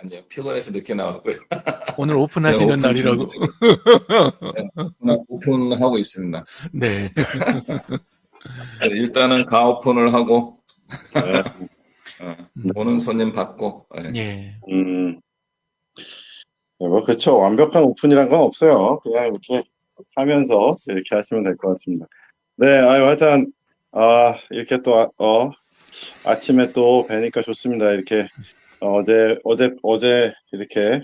아니요, 피곤해서 늦게 나왔고요. 오늘 제가 오픈하시는 오픈 날이라고. 준비되고, 네, 오픈하고 있습니다. 네. 네, 일단은 가오픈을 하고, 네. 어, 네. 오는 손님 받고, 예. 예. 음, 네, 뭐, 그쵸. 완벽한 오픈이란 건 없어요. 그냥 이렇게 하면서 이렇게 하시면 될 것 같습니다. 네, 아유, 하여튼, 이렇게 또, 아침에 또 뵈니까 좋습니다. 이렇게, 어제, 이렇게,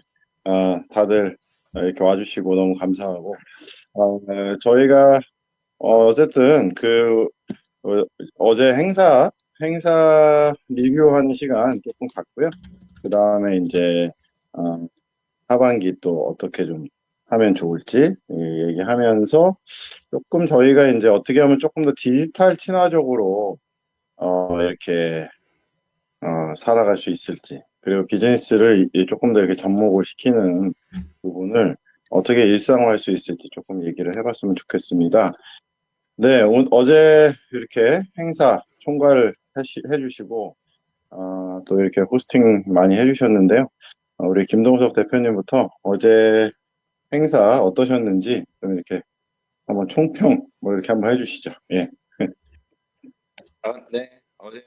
다들 이렇게 와주시고 너무 감사하고, 저희가, 어쨌든, 어제 행사 리뷰하는 시간 조금 갖고요. 그 다음에 이제, 어, 하반기 또 어떻게 좀 하면 좋을지 얘기하면서 조금 저희가 이제 어떻게 하면 조금 더 디지털 친화적으로, 이렇게, 살아갈 수 있을지, 그리고 비즈니스를 조금 더 이렇게 접목을 시키는 부분을 어떻게 일상화할 수 있을지 조금 얘기를 해봤으면 좋겠습니다. 네, 어제 이렇게 행사 총괄 해주시고, 또 이렇게 호스팅 많이 해주셨는데요. 우리 김동석 대표님부터 어제 행사 어떠셨는지 좀 이렇게 한번 총평 뭐 이렇게 한번 해주시죠. 예. 네, 어제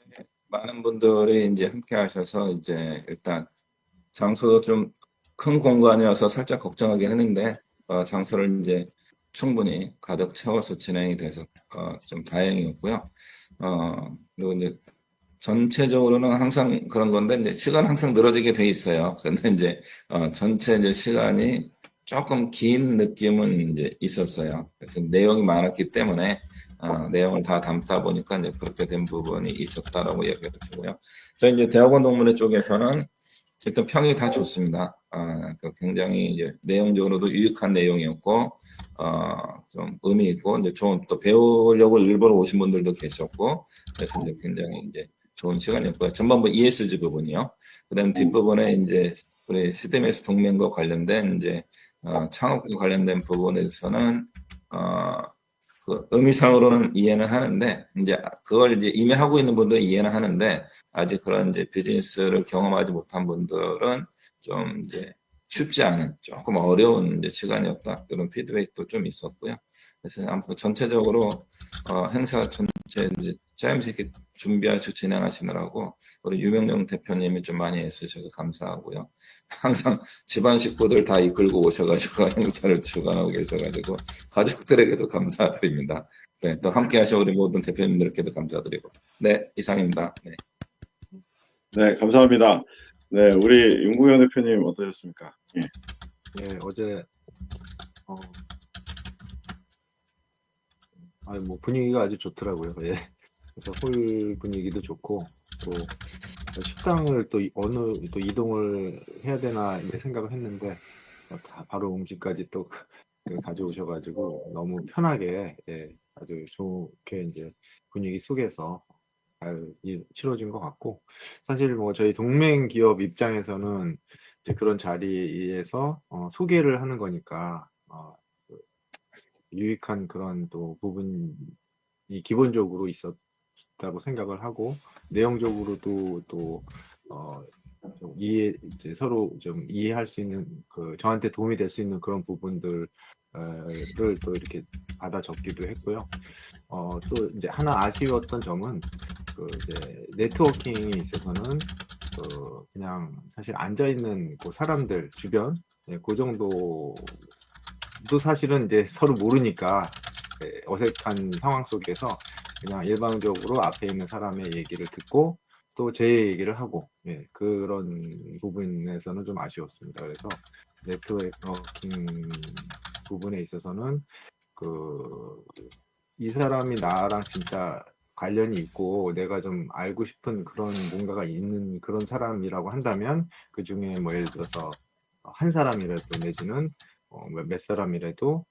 많은 분들이 이제 함께 하셔서 이제 일단 장소도 좀 큰 공간이어서 살짝 걱정하긴 했는데, 장소를 이제 충분히 가득 채워서 진행이 돼서 좀 다행이었고요. 그리고 이제 전체적으로는 항상 그런 건데 이제 시간 항상 늘어지게 돼 있어요. 근데 이제 전체 이제 시간이 조금 긴 느낌은 이제 있었어요. 그래서 내용이 많았기 때문에 내용을 다 담다 보니까 이제 그렇게 된 부분이 있었다라고 얘기를 드리고요. 저희 이제 대학원 동문회 쪽에서는 일단 평이 다 좋습니다. 그 굉장히 이제 내용적으로도 유익한 내용이었고, 좀 의미 있고, 이제 좀 또 배우려고 일부러 오신 분들도 계셨고, 그래서 이제 굉장히 이제 좋은 시간이었고요. 전반부 ESG 부분이요. 그 다음 뒷부분에 이제 우리 시스템에서 동맹과 관련된 이제, 창업과 관련된 부분에서는, 그 의미상으로는 이해는 하는데, 이제 그걸 이제 이미 하고 있는 분들은 이해는 하는데, 아직 그런 이제 비즈니스를 경험하지 못한 분들은 좀 이제 쉽지 않은 조금 어려운 이제 시간이었다. 이런 피드백도 좀 있었고요. 그래서 아무튼 전체적으로 행사 전체 이제 짜임새 준비하시고 진행하시느라고 우리 유명용 대표님이 좀 많이 애쓰셔서 감사하고요. 항상 집안 식구들 다 이끌고 오셔가지고 행사를 주관하고 계셔가지고 가족들에게도 감사드립니다. 네, 또 함께 하신 우리 모든 대표님들께도 감사드리고. 네, 이상입니다. 네. 네, 감사합니다. 네, 우리 윤구현 대표님 어떠셨습니까? 예. 네, 어제 뭐 분위기가 아주 좋더라고요. 예. 그래서 홀 분위기도 좋고 또 식당을 또 어느 또 이동을 해야 되나 이제 생각을 했는데 다 바로 음식까지 또 가져오셔가지고 너무 편하게 아주 좋게 이제 분위기 속에서 잘 치러진 것 같고 사실 뭐 저희 동맹 기업 입장에서는 이제 그런 자리에서 소개를 하는 거니까 그 유익한 그런 또 부분이 기본적으로 있었다고 생각을 하고 내용적으로도 또 좀 이제 서로 좀 이해할 수 있는 저한테 도움이 될 수 있는 그런 부분들을 또 이렇게 받아 적기도 했고요. 또 이제 하나 아쉬웠던 점은 이제 네트워킹에 있어서는 그냥 사실 앉아 있는 그 사람들 주변 그 정도도 사실은 이제 서로 모르니까 어색한 상황 속에서 그냥 일방적으로 앞에 있는 사람의 얘기를 듣고 또 제 얘기를 하고 그런 부분에서는 좀 아쉬웠습니다. 그래서 네트워킹 부분에 있어서는 이 사람이 나랑 진짜 관련이 있고 내가 좀 알고 싶은 그런 뭔가가 있는 그런 사람이라고 한다면 그 중에 뭐 예를 들어서 한 사람이라도 내지는 몇 사람이라도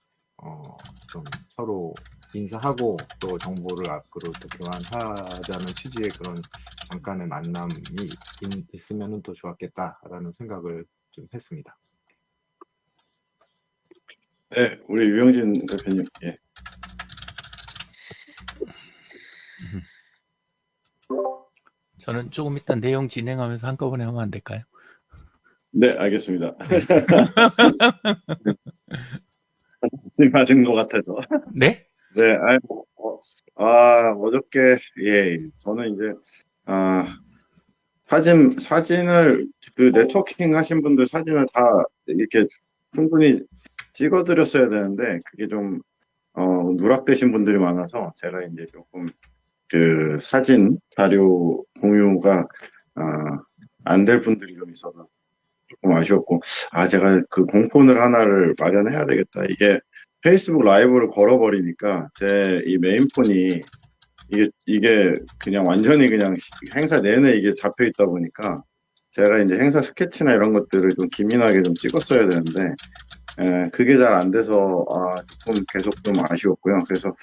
좀 서로 인사하고 또 정보를 앞으로 또 교환하자는 취지의 그런 잠깐의 만남이 있으면 또 좋았겠다라는 생각을 좀 했습니다. 네, 우리 유영진 대표님. 예. 저는 조금 이따 내용 진행하면서 한꺼번에 하면 안 될까요? 네, 알겠습니다. 맞은 것 같아서. 네? 네, 어저께, 예, 저는 이제, 아, 사진을, 그 네트워킹 하신 분들 사진을 다 이렇게 충분히 찍어드렸어야 되는데, 그게 좀, 누락되신 분들이 많아서 제가 이제 조금 그 사진 자료 공유가, 안 될 분들이 좀 있어서 조금 아쉬웠고, 제가 그 공폰을 하나를 마련해야 되겠다. 이게 페이스북 라이브를 걸어버리니까 제 이 메인폰이 이게 그냥 완전히 그냥 행사 내내 이게 잡혀 있다 보니까 제가 이제 행사 스케치나 이런 것들을 좀 기민하게 좀 찍었어야 되는데, 그게 잘 안 돼서, 조금 계속 좀 아쉬웠고요. 그래서,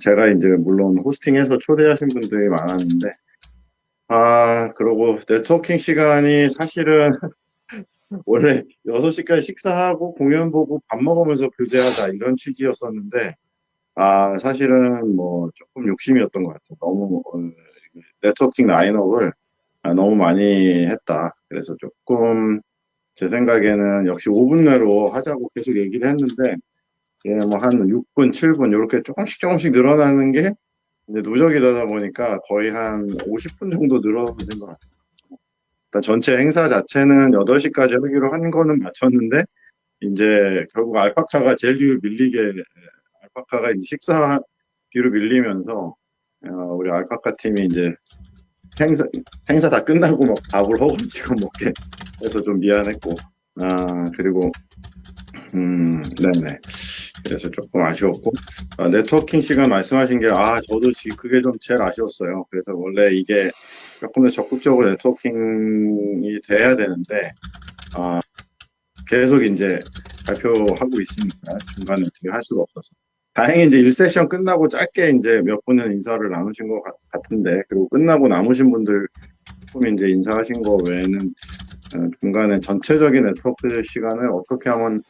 제가 이제 물론 호스팅해서 초대하신 분들이 많았는데, 그러고 네트워킹 시간이 사실은 원래 6시까지 식사하고 공연 보고 밥 먹으면서 교제하자 이런 취지였었는데, 사실은 뭐 조금 욕심이었던 것 같아요. 너무 네트워킹 라인업을 너무 많이 했다. 그래서 조금 제 생각에는 역시 5분 내로 하자고 계속 얘기를 했는데, 예, 뭐 한 6분, 7분 이렇게 조금씩 늘어나는 게 이제 누적이 되다 보니까 거의 한 50분 정도 늘어진 것 같아요. 일단 전체 행사 자체는 8시까지 하기로 한 거는 맞췄는데, 이제 결국 알파카가 제일 뒤로 밀리게, 알파카가 이제 식사 뒤로 밀리면서, 우리 알파카 팀이 이제 행사 다 끝나고 막 밥을 허겁지겁 먹게 해서 좀 미안했고, 그리고, 네네. 그래서 조금 아쉬웠고, 네트워킹 시간 말씀하신 게, 저도 그게 좀 제일 아쉬웠어요. 그래서 원래 이게 조금 더 적극적으로 네트워킹이 돼야 되는데, 계속 이제 발표하고 있으니까 중간에 어떻게 할 수가 없어서. 다행히 이제 1세션 끝나고 짧게 이제 몇 분은 인사를 나누신 것 같은데, 그리고 끝나고 남으신 분들 조금 이제 인사하신 거 외에는 중간에 전체적인 네트워크 시간을 어떻게 하면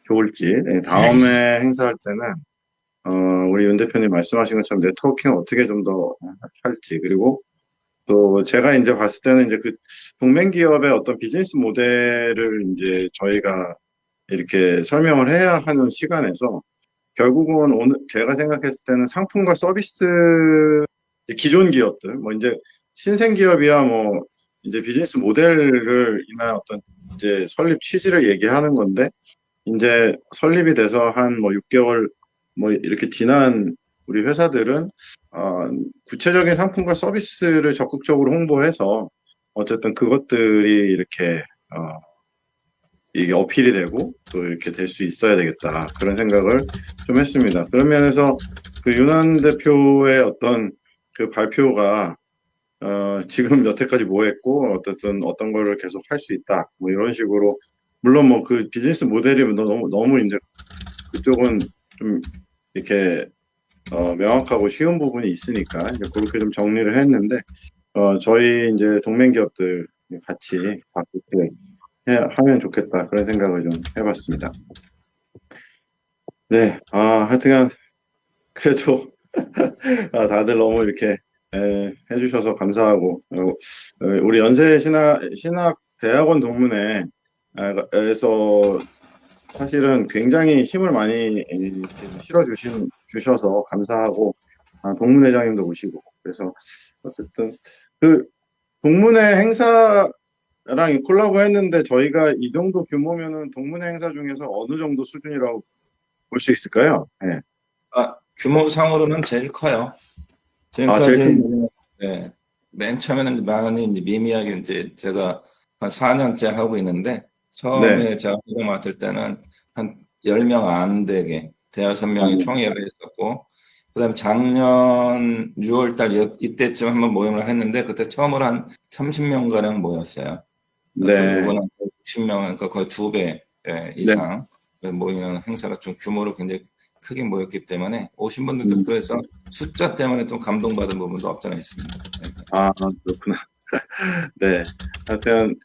좋을지, 다음에 행사할 때는 우리 윤 대표님 말씀하신 것처럼 네트워킹을 어떻게 좀 더 할지, 그리고 또 제가 이제 봤을 때는 이제 그 동맹 기업의 어떤 비즈니스 모델을 이제 저희가 이렇게 설명을 해야 하는 시간에서 결국은 오늘 제가 생각했을 때는 상품과 서비스, 기존 기업들 뭐 이제 신생 기업이야 뭐 이제 비즈니스 모델을 이나 어떤 이제 설립 취지를 얘기하는 건데, 이제 설립이 돼서 한 뭐 6개월 뭐 이렇게 지난 우리 회사들은 구체적인 상품과 서비스를 적극적으로 홍보해서 어쨌든 그것들이 이렇게 이게 어필이 되고 또 이렇게 될 수 있어야 되겠다, 그런 생각을 좀 했습니다. 그런 면에서 그 윤한 대표의 어떤 그 발표가 지금 여태까지 뭐 했고 어쨌든 어떤 거를 계속 할 수 있다 뭐 이런 식으로, 물론 뭐 그 비즈니스 모델이 너무 이제 그쪽은 좀 이렇게 명확하고 쉬운 부분이 있으니까 이제 그렇게 좀 정리를 했는데, 저희 이제 동맹 기업들 같이 그렇게 하면 좋겠다, 그런 생각을 좀 해봤습니다. 네, 하여튼간 그래도 다들 너무 이렇게 해주셔서 감사하고, 우리 연세 신학 대학원 동문회 에서 사실은 굉장히 힘을 많이 주셔서 감사하고, 동문회장님도 오시고, 그래서 어쨌든 그 동문회 행사랑 콜라보 했는데 저희가 이 정도 규모면은 동문회 행사 중에서 어느 정도 수준이라고 볼 수 있을까요? 네. 규모상으로는 제일 커요. 지금까지 제일 큰. 네, 맨 처음에는 많이 이제 미미하게 이제 제가 한 4년째 하고 있는데, 처음에 제가 이거 맡을 때는 한 10명 안 되게 대여섯 명이 총회를 했었고, 그다음에 작년 6월 달 이때쯤 한번 모임을 했는데 그때 처음으로 한 30명 가량 모였어요. 네. 이번은 60명, 그러니까 거의 2배 이상 모이는 행사가 좀 규모로 굉장히 크게 모였기 때문에 오신 분들도 그래서 숫자 때문에 좀 감동받은 부분도 없잖아 있습니다. 그렇구나. 네. 하여튼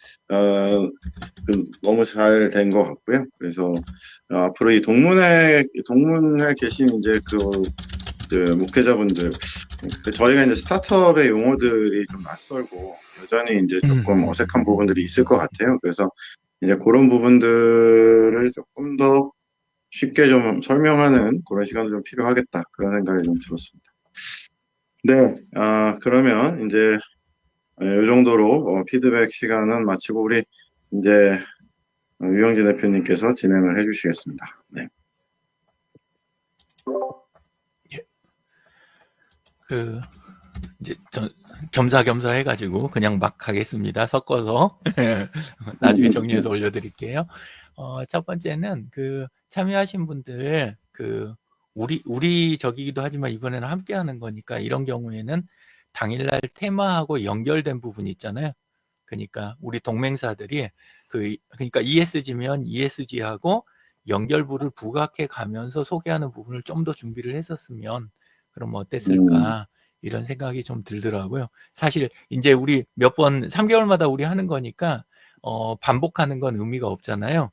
너무 잘 된 것 같고요. 그래서 앞으로 이 동문회 계신 이제 그 목회자분들, 저희가 이제 스타트업의 용어들이 좀 낯설고 여전히 이제 조금 어색한 부분들이 있을 것 같아요. 그래서 이제 그런 부분들을 조금 더 쉽게 좀 설명하는 그런 시간도 좀 필요하겠다. 그런 생각이 좀 들었습니다. 네, 그러면 이제 이 정도로 피드백 시간은 마치고 우리 이제 유영진 대표님께서 진행을 해주시겠습니다. 네. 그 이제 겸사겸사 해가지고 그냥 막 가겠습니다. 섞어서 나중에 정리해서 올려드릴게요. 첫 번째는 그 참여하신 분들 그 우리 적이기도 하지만 이번에는 함께하는 거니까 이런 경우에는 당일날 테마하고 연결된 부분이 있잖아요. 그러니까 우리 동맹사들이 그러니까 ESG면 ESG하고 연결부를 부각해 가면서 소개하는 부분을 좀 더 준비를 했었으면 그럼 어땠을까 이런 생각이 좀 들더라고요. 사실 이제 우리 몇 번 3개월마다 우리 하는 거니까 반복하는 건 의미가 없잖아요.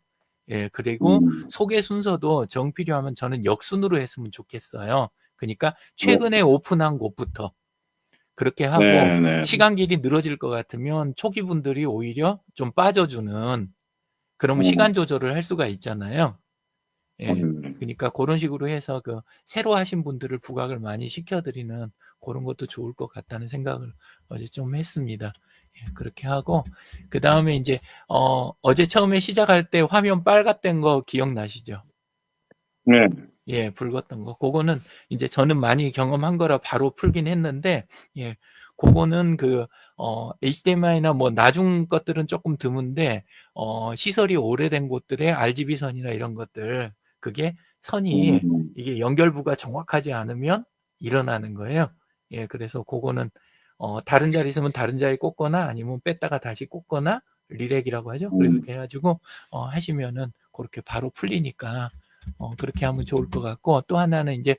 예, 그리고 소개 순서도 정 필요하면 저는 역순으로 했으면 좋겠어요. 그러니까 최근에 오픈한 곳부터 그렇게 하고 네, 네. 시간 길이 늘어질 것 같으면 초기 분들이 오히려 좀 빠져주는 그러면 시간 조절을 할 수가 있잖아요. 예. 그러니까 그런 식으로 해서 그 새로 하신 분들을 부각을 많이 시켜드리는 그런 것도 좋을 것 같다는 생각을 어제 좀 했습니다. 예, 그렇게 하고 그 다음에 이제 어제 처음에 시작할 때 화면 빨갛던 거 기억나시죠? 네. 예, 붉었던 거. 그거는 이제 저는 많이 경험한 거라 바로 풀긴 했는데, 예, 그거는 HDMI나 뭐 나중 것들은 조금 드문데, 시설이 오래된 곳들의 RGB 선이나 이런 것들, 그게 선이 이게 연결부가 정확하지 않으면 일어나는 거예요. 예, 그래서 그거는, 다른 자리 있으면 다른 자리에 꽂거나 아니면 뺐다가 다시 꽂거나, 리렉이라고 하죠. 그렇게 해가지고, 하시면은 그렇게 바로 풀리니까, 그렇게 하면 좋을 것 같고, 또 하나는 이제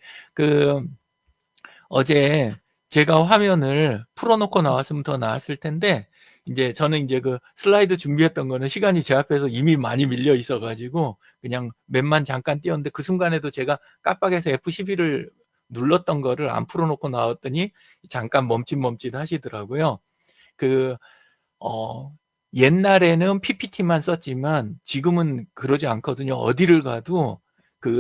어제 제가 화면을 풀어놓고 나왔으면 더 나았을 텐데, 이제 저는 이제 그 슬라이드 준비했던 거는 시간이 제 앞에서 이미 많이 밀려 있어가지고, 그냥 맵만 잠깐 띄웠는데, 그 순간에도 제가 깜빡해서 F11을 눌렀던 거를 안 풀어놓고 나왔더니, 잠깐 멈칫멈칫 하시더라고요. 옛날에는 PPT만 썼지만, 지금은 그러지 않거든요. 어디를 가도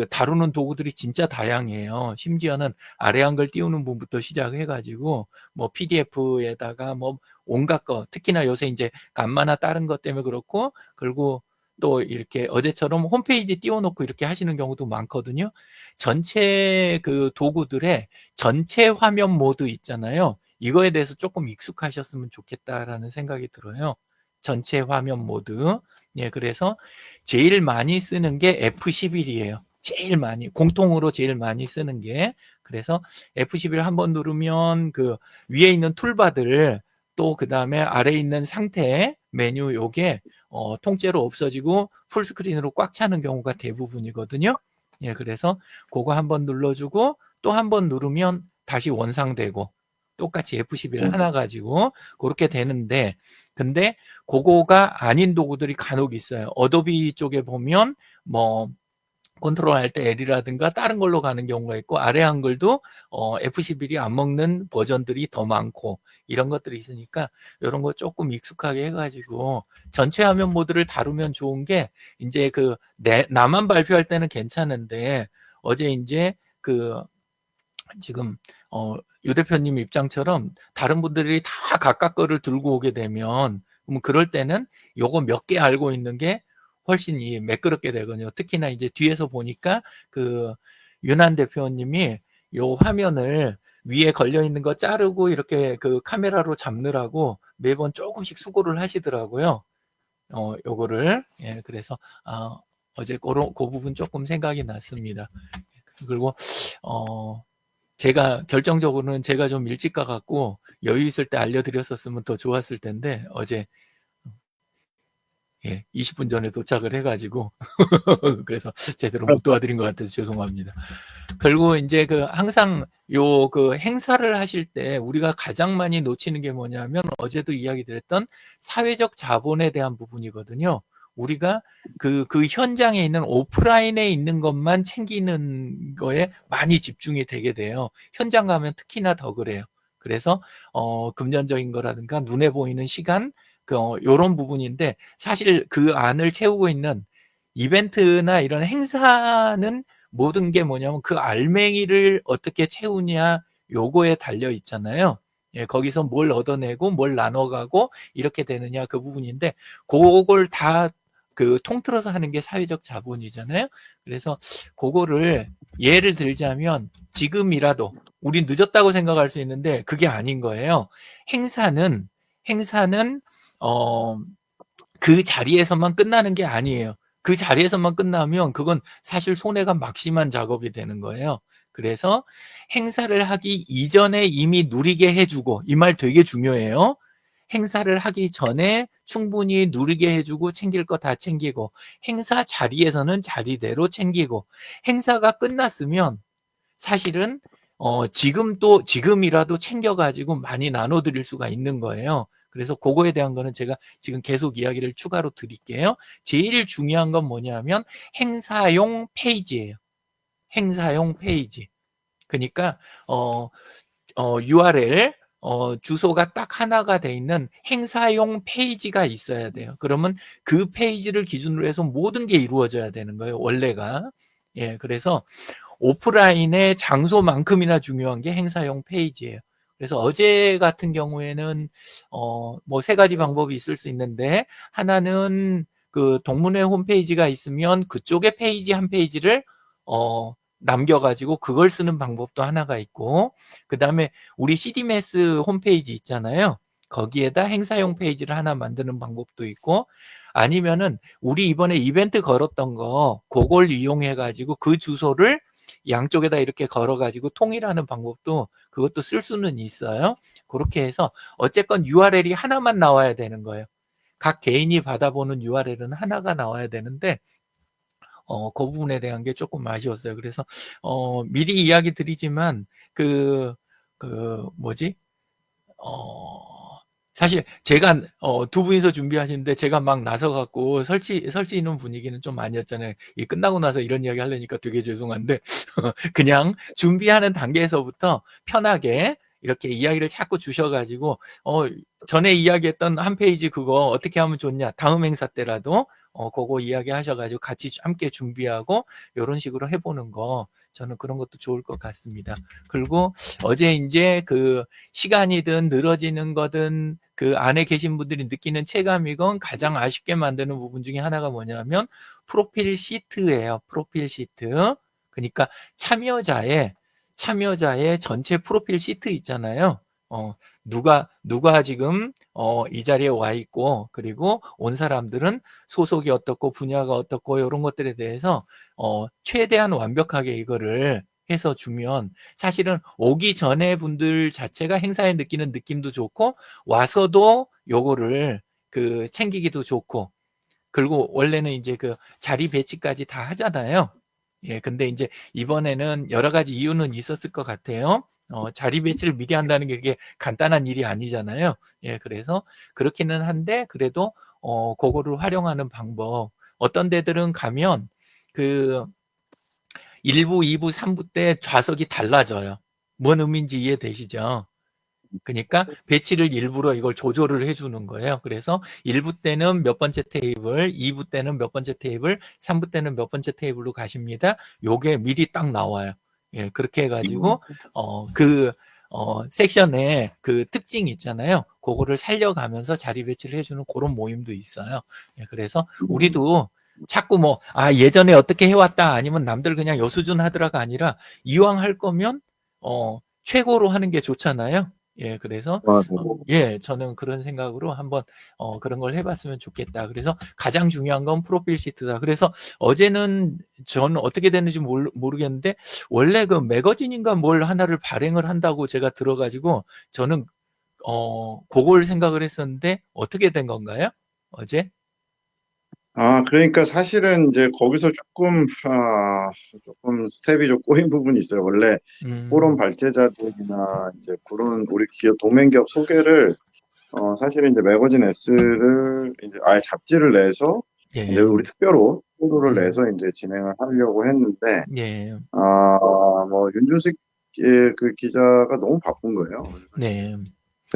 다루는 도구들이 진짜 다양해요. 심지어는 아래 한글 띄우는 부분부터 시작해가지고 뭐 PDF에다가 뭐 온갖 거, 특히나 요새 이제 간만화 다른 것 때문에 그렇고, 그리고 또 이렇게 어제처럼 홈페이지 띄워놓고 이렇게 하시는 경우도 많거든요. 전체 그 도구들의 전체 화면 모드 있잖아요. 이거에 대해서 조금 익숙하셨으면 좋겠다라는 생각이 들어요. 전체 화면 모드. 예, 그래서 제일 많이 쓰는 게 F11이에요. 제일 많이, 공통으로 제일 많이 쓰는 게. 그래서 F11 한번 누르면 그 위에 있는 툴바들 또 그 다음에 아래에 있는 상태 메뉴 요게 통째로 없어지고 풀스크린으로 꽉 차는 경우가 대부분이거든요. 예, 그래서 그거 한번 눌러주고 또 한번 누르면 다시 원상되고 똑같이 F11 하나 가지고 그렇게 되는데, 근데 그거가 아닌 도구들이 간혹 있어요. 어도비 쪽에 보면 뭐 컨트롤 할 때 L이라든가 다른 걸로 가는 경우가 있고, 아래 한글도 F11이 안 먹는 버전들이 더 많고 이런 것들이 있으니까 이런 거 조금 익숙하게 해가지고 전체 화면 모드를 다루면 좋은 게, 이제 나만 발표할 때는 괜찮은데 어제 이제 지금 유 대표님 입장처럼 다른 분들이 다 각각 거를 들고 오게 되면, 그럴 때는 요거 몇 개 알고 있는 게 훨씬 매끄럽게 되거든요. 특히나 이제 뒤에서 보니까 윤한 대표님이 요 화면을 위에 걸려 있는 거 자르고 이렇게 카메라로 잡느라고 매번 조금씩 수고를 하시더라고요. 요거를. 예, 그래서 어제 그 부분 조금 생각이 났습니다. 그리고 제가 결정적으로는 제가 좀 일찍 가갖고 여유 있을 때 알려드렸었으면 더 좋았을 텐데, 어제 20분 전에 도착을 해가지고 그래서 제대로 못 도와드린 것 같아서 죄송합니다. 그리고 이제 항상 행사를 하실 때 우리가 가장 많이 놓치는 게 뭐냐면, 어제도 이야기 드렸던 사회적 자본에 대한 부분이거든요. 우리가 그 현장에 있는 오프라인에 있는 것만 챙기는 거에 많이 집중이 되게 돼요. 현장 가면 특히나 더 그래요. 그래서 금전적인 거라든가 눈에 보이는 시간, 요런 부분인데 사실 그 안을 채우고 있는 이벤트나 이런 행사는 모든 게 뭐냐면 그 알맹이를 어떻게 채우냐 요거에 달려 있잖아요. 예, 거기서 뭘 얻어내고 뭘 나눠가고 이렇게 되느냐 그 부분인데 그걸 다 그 통틀어서 하는 게 사회적 자본이잖아요. 그래서 그거를 예를 들자면 지금이라도 우리 늦었다고 생각할 수 있는데 그게 아닌 거예요. 행사는 어, 그 자리에서만 끝나는 게 아니에요. 그 자리에서만 끝나면 그건 사실 손해가 막심한 작업이 되는 거예요. 그래서 행사를 하기 이전에 이미 누리게 해주고, 이 말 되게 중요해요. 행사를 하기 전에 충분히 누리게 해주고 챙길 거 다 챙기고, 행사 자리에서는 자리대로 챙기고, 행사가 끝났으면 사실은 지금이라도 챙겨가지고 많이 나눠드릴 수가 있는 거예요. 그래서 그거에 대한 거는 제가 지금 계속 이야기를 추가로 드릴게요. 제일 중요한 건 뭐냐면 행사용 페이지예요. 행사용 페이지. 그러니까 URL 주소가 딱 하나가 돼 있는 행사용 페이지가 있어야 돼요. 그러면 그 페이지를 기준으로 해서 모든 게 이루어져야 되는 거예요. 원래가. 예, 그래서 오프라인의 장소만큼이나 중요한 게 행사용 페이지예요. 그래서 어제 같은 경우에는 뭐 세 가지 방법이 있을 수 있는데 하나는 그 동문회 홈페이지가 있으면 그쪽에 페이지 한 페이지를 남겨가지고 그걸 쓰는 방법도 하나가 있고 그 다음에 우리 CDMS 홈페이지 있잖아요. 거기에다 행사용 페이지를 하나 만드는 방법도 있고 아니면은 우리 이번에 이벤트 걸었던 거 그걸 이용해 가지고 그 주소를 양쪽에다 이렇게 걸어가지고 통일하는 방법도 그것도 쓸 수는 있어요. 그렇게 해서 어쨌건 URL이 하나만 나와야 되는 거예요. 각 개인이 받아보는 URL은 하나가 나와야 되는데 그 부분에 대한 게 조금 아쉬웠어요. 그래서 미리 이야기 드리지만 뭐지? 사실 제가 두 분이서 준비하시는데 제가 막 나서 갖고 설치는 분위기는 좀 아니었잖아요. 이 끝나고 나서 이런 이야기 하려니까 되게 죄송한데 그냥 준비하는 단계에서부터 편하게 이렇게 이야기를 자꾸 주셔가지고 전에 이야기했던 한 페이지 그거 어떻게 하면 좋냐 다음 행사 때라도 그거 이야기 하셔가지고 같이 함께 준비하고 이런 식으로 해보는 거 저는 그런 것도 좋을 것 같습니다. 그리고 어제 이제 그 시간이든 늘어지는 거든 그 안에 계신 분들이 느끼는 체감이건 가장 아쉽게 만드는 부분 중에 하나가 뭐냐면 프로필 시트예요. 프로필 시트. 그러니까 참여자의 전체 프로필 시트 있잖아요. 누가 지금 이 자리에 와 있고 그리고 온 사람들은 소속이 어떻고 분야가 어떻고 이런 것들에 대해서 최대한 완벽하게 이거를 해서 주면 사실은 오기 전에 분들 자체가 행사에 느끼는 느낌도 좋고 와서도 요거를 그 챙기기도 좋고 그리고 원래는 이제 그 자리 배치까지 다 하잖아요. 예, 근데 이제 이번에는 여러 가지 이유는 있었을 것 같아요. 자리 배치를 미리 한다는 게 그게 간단한 일이 아니잖아요. 예, 그래서 그렇기는 한데 그래도 그거를 활용하는 방법. 어떤 데들은 가면 그 1부, 2부, 3부 때 좌석이 달라져요. 뭔 의미인지 이해되시죠? 그러니까 배치를 일부러 이걸 조절을 해주는 거예요. 그래서 1부 때는 몇 번째 테이블, 2부 때는 몇 번째 테이블, 3부 때는 몇 번째 테이블로 가십니다. 요게 미리 딱 나와요. 예, 그렇게 해가지고 섹션에 그 특징 있잖아요. 그거를 살려가면서 자리 배치를 해주는 그런 모임도 있어요. 예, 그래서 우리도 자꾸 예전에 어떻게 해왔다 아니면 남들 그냥 요 수준 하더라가 아니라 이왕 할 거면 최고로 하는 게 좋잖아요. 예, 그래서 예, 저는 그런 생각으로 한번 그런 걸 해봤으면 좋겠다. 그래서 가장 중요한 건 프로필 시트다. 그래서 어제는 저는 어떻게 됐는지 모르겠는데 원래 그 매거진인가 뭘 하나를 발행을 한다고 제가 들어가지고 저는 그걸 생각을 했었는데 어떻게 된 건가요? 어제? 그러니까 사실은 이제 거기서 조금 스텝이 좀 꼬인 부분이 있어요. 원래 포럼 발제자들이나 이제 그런 우리 기업, 도메인 기업 소개를, 사실은 이제 매거진 S를 이제 아예 잡지를 내서 예, 이제 우리 특별호 를 내서 이제 진행을 하려고 했는데, 예, 윤준식 그 기자가 너무 바쁜 거예요. 그래서 네,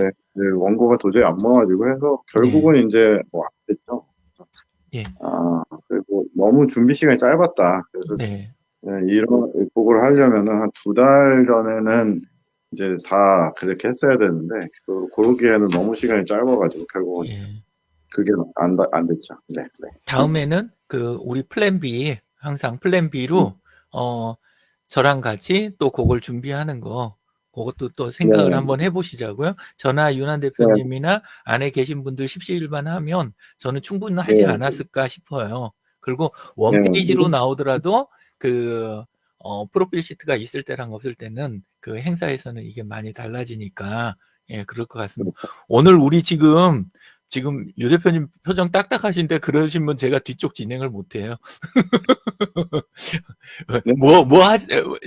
네, 네, 원고가 도저히 안 모아지고 해서 결국은 이제 뭐 안 됐죠. 예. 그리고 너무 준비 시간이 짧았다. 그래서 네. 네, 이런 보고를 하려면은 한 2달 전에는 이제 다 그렇게 했어야 되는데 그러기에는 너무 시간이 짧아가지고 결국은 예. 그게 안 됐죠. 네, 네. 다음에는 우리 플랜 B, 항상 플랜 B로, 저랑 같이 또 그걸 준비하는 거, 그것도 또 생각을 네, 한번 해보시자고요. 저나 윤한 네, 대표님이나 안에 계신 분들 십시일반 하면 저는 충분하지 네, 않았을까 싶어요. 그리고 네, 원페이지로 나오더라도 프로필 시트가 있을 때랑 없을 때는 그 행사에서는 이게 많이 달라지니까, 예, 그럴 것 같습니다. 오늘 우리 지금 유 대표님 표정 딱딱하신데 그러시면 제가 뒤쪽 진행을 못해요. 네.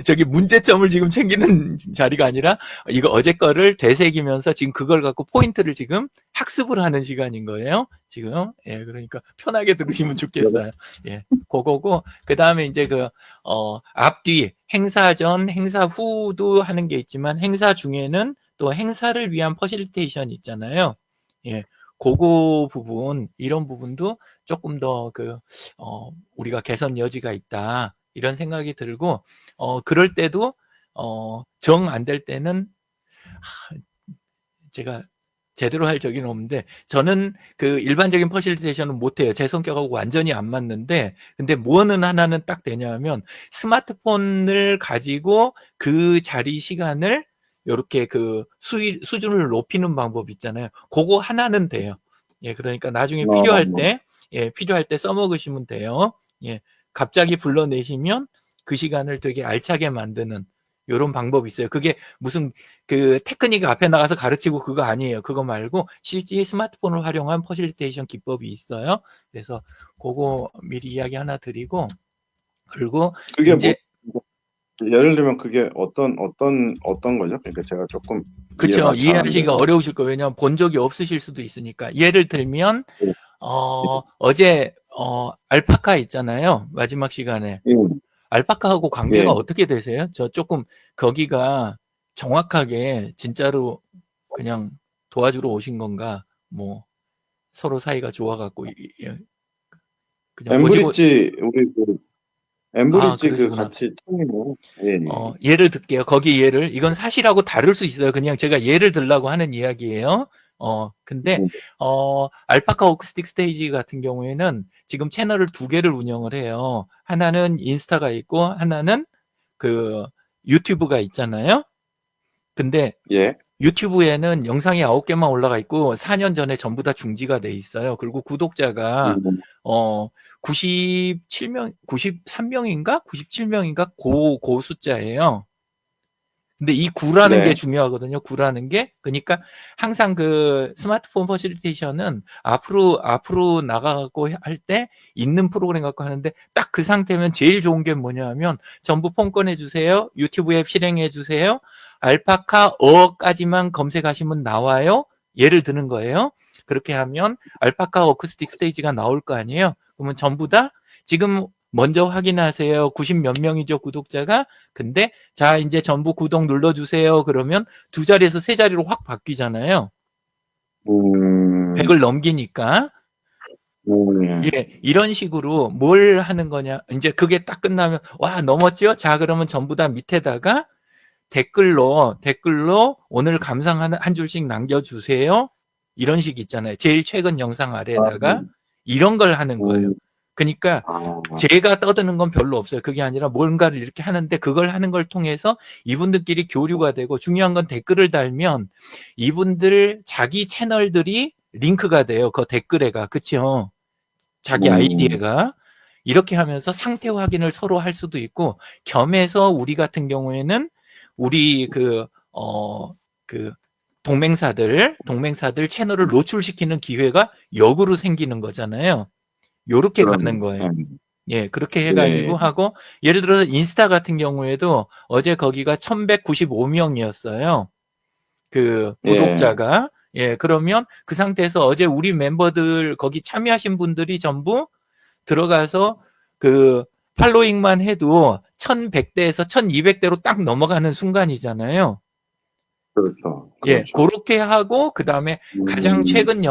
저기 문제점을 지금 챙기는 자리가 아니라 이거 어제 거를 되새기면서 지금 그걸 갖고 포인트를 지금 학습을 하는 시간인 거예요. 지금. 예, 그러니까 편하게 들으시면 좋겠어요. 예, 그거고, 그 다음에 이제 앞뒤, 행사 전, 행사 후도 하는 게 있지만 행사 중에는 또 행사를 위한 퍼실리테이션 있잖아요. 예. 그거 부분, 이런 부분도 조금 더 우리가 개선 여지가 있다. 이런 생각이 들고, 그럴 때도, 정 안 될 때는, 제가 제대로 할 적은 없는데, 저는 그 일반적인 퍼실리테이션은 못해요. 제 성격하고 완전히 안 맞는데, 근데 뭐는 하나는 딱 되냐면, 스마트폰을 가지고 그 자리 시간을 요렇게 수준을 높이는 방법 있잖아요. 그거 하나는 돼요. 예, 그러니까 나중에 필요할 때 써먹으시면 돼요. 예, 갑자기 불러내시면 그 시간을 되게 알차게 만드는 요런 방법이 있어요. 그게 무슨 테크닉 앞에 나가서 가르치고 그거 아니에요. 그거 말고 실제 스마트폰을 활용한 퍼실리테이션 기법이 있어요. 그래서 그거 미리 이야기 하나 드리고, 그리고 그게 이제 예를 들면 그게 어떤 거죠? 그러니까 제가 조금 이해가 그쵸, 잘 안 이해하시기가 돼서. 어려우실 거예요. 왜냐하면 본 적이 없으실 수도 있으니까. 예를 들면 네. 어제 알파카 있잖아요. 마지막 시간에. 예, 알파카하고 관계가 예. 어떻게 되세요? 저 조금 거기가 정확하게 진짜로 그냥 도와주러 오신 건가? 뭐 서로 사이가 좋아갖고 그냥 보지고. 엠브리지 그러시구나. 같이 팀이고. 예, 예. 예를 들게요. 거기 예를, 이건 사실하고 다를 수 있어요. 그냥 제가 예를 들라고 하는 이야기예요. 근데, 알파카 어쿠스틱 스테이지 같은 경우에는 지금 채널을 2개를 운영을 해요. 하나는 인스타가 있고, 하나는 유튜브가 있잖아요. 근데, 예. 유튜브에는 영상이 9개만 올라가 있고 4년 전에 전부 다 중지가 돼 있어요. 그리고 구독자가 93명인가? 97명인가? 고 숫자예요. 근데 이 9라는 네. 게 중요하거든요. 9라는 게. 그러니까 항상 스마트폰 퍼실리테이션은 앞으로 나가고 할 때 있는 프로그램 갖고 하는데, 딱 그 상태면 제일 좋은 게 뭐냐면 전부 폰 꺼내주세요. 유튜브 앱 실행해주세요. 알파카어까지만 검색하시면 나와요. 예를 드는 거예요. 그렇게 하면 알파카 어쿠스틱 스테이지가 나올 거 아니에요. 그러면 전부 다 지금 먼저 확인하세요. 90 몇 명이죠, 구독자가. 근데 자, 이제 전부 구독 눌러주세요. 그러면 2자리에서 3자리로 확 바뀌잖아요. 100을 넘기니까. 예, 이런 식으로 뭘 하는 거냐. 이제 그게 딱 끝나면, 와, 넘었죠? 자, 그러면 전부 다 밑에다가 댓글로 오늘 감상 한 줄씩 남겨주세요. 이런 식 있잖아요. 제일 최근 영상 아래에다가 이런 걸 하는 거예요. 그러니까 제가 떠드는 건 별로 없어요. 그게 아니라 뭔가를 이렇게 하는데, 그걸 하는 걸 통해서 이분들끼리 교류가 되고, 중요한 건 댓글을 달면 이분들 자기 채널들이 링크가 돼요. 그 댓글에가. 그쵸? 자기 아이디에가. 이렇게 하면서 상태 확인을 서로 할 수도 있고, 겸해서 우리 같은 경우에는 우리 동맹사들 채널을 노출시키는 기회가 역으로 생기는 거잖아요. 요렇게 가는 거예요. 예, 그렇게 해가지고 하고, 예를 들어서 인스타 같은 경우에도 어제 거기가 1195명이었어요. 구독자가. 예, 그러면 그 상태에서 어제 우리 멤버들 거기 참여하신 분들이 전부 들어가서 팔로잉만 해도 1100대에서 1200대로 딱 넘어가는 순간이잖아요. 그렇죠. 예, 그렇죠. 그렇게 하고 그다음에 가장 음, 최근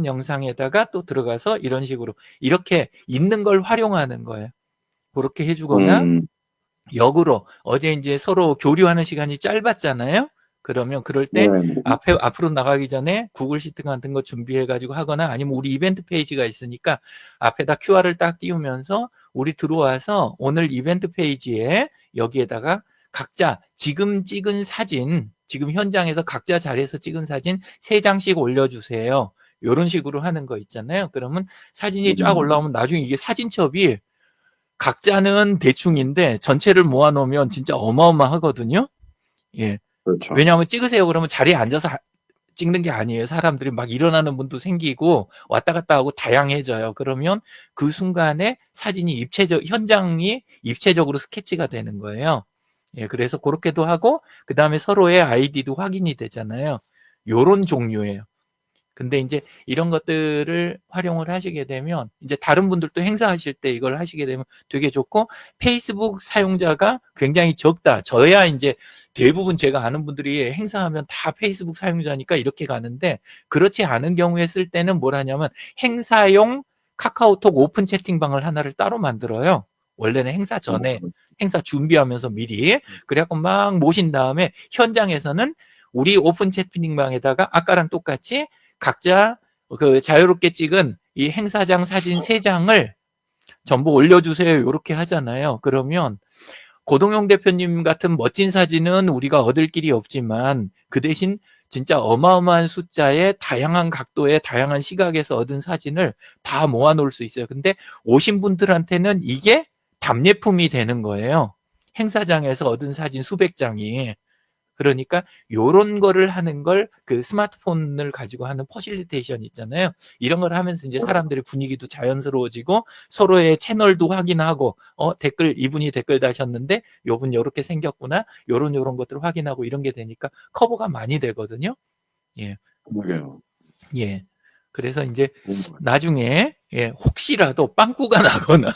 영상에다가 또 들어가서 이런 식으로 이렇게 있는 걸 활용하는 거예요. 그렇게 해주거나 음, 역으로 어제 이제 서로 교류하는 시간이 짧았잖아요. 그러면 그럴 네, 때 앞으로 나가기 전에 구글 시트 같은 거 준비해 가지고 하거나 아니면 우리 이벤트 페이지가 있으니까 앞에다 QR을 딱 띄우면서 우리 들어와서 오늘 이벤트 페이지에 여기에다가 각자 지금 찍은 사진, 지금 현장에서 각자 자리에서 찍은 사진 3장씩 올려주세요. 이런 식으로 하는 거 있잖아요. 그러면 사진이 쫙 올라오면 나중에 이게 사진첩이 각자는 대충인데 전체를 모아놓으면 진짜 어마어마하거든요. 예. 그렇죠. 왜냐하면 찍으세요 그러면 자리에 앉아서 찍는 게 아니에요. 사람들이 막 일어나는 분도 생기고 왔다 갔다 하고 다양해져요. 그러면 그 순간에 사진이 현장이 입체적으로 스케치가 되는 거예요. 예, 그래서 그렇게도 하고 그 다음에 서로의 아이디도 확인이 되잖아요. 요런 종류예요. 근데 이제 이런 것들을 활용을 하시게 되면 이제 다른 분들도 행사하실 때 이걸 하시게 되면 되게 좋고 페이스북 사용자가 굉장히 적다. 저야 이제 대부분 제가 아는 분들이 행사하면 다 페이스북 사용자니까 이렇게 가는데 그렇지 않은 경우에 쓸 때는 뭘 하냐면 행사용 카카오톡 오픈 채팅방을 하나를 따로 만들어요. 원래는 행사 전에 행사 준비하면서 미리 그래갖고 막 모신 다음에 현장에서는 우리 오픈 채팅방에다가 아까랑 똑같이 각자 그 자유롭게 찍은 이 행사장 사진 3장을 전부 올려주세요. 이렇게 하잖아요. 그러면 고동용 대표님 같은 멋진 사진은 우리가 얻을 길이 없지만 그 대신 진짜 어마어마한 숫자의 다양한 각도의 다양한 시각에서 얻은 사진을 다 모아놓을 수 있어요. 근데 오신 분들한테는 이게 답례품이 되는 거예요. 행사장에서 얻은 사진 수백 장이. 그러니까 요런 거를 하는 걸 그 스마트폰을 가지고 하는 퍼실리테이션 있잖아요. 이런 걸 하면서 이제 사람들의 분위기도 자연스러워지고 서로의 채널도 확인하고 댓글 이분이 댓글 다셨는데 요분 요렇게 생겼구나. 요런 것들 확인하고 이런 게 되니까 커버가 많이 되거든요. 예. 그러게요. 예. 그래서 이제 나중에 혹시라도 빵꾸가 나거나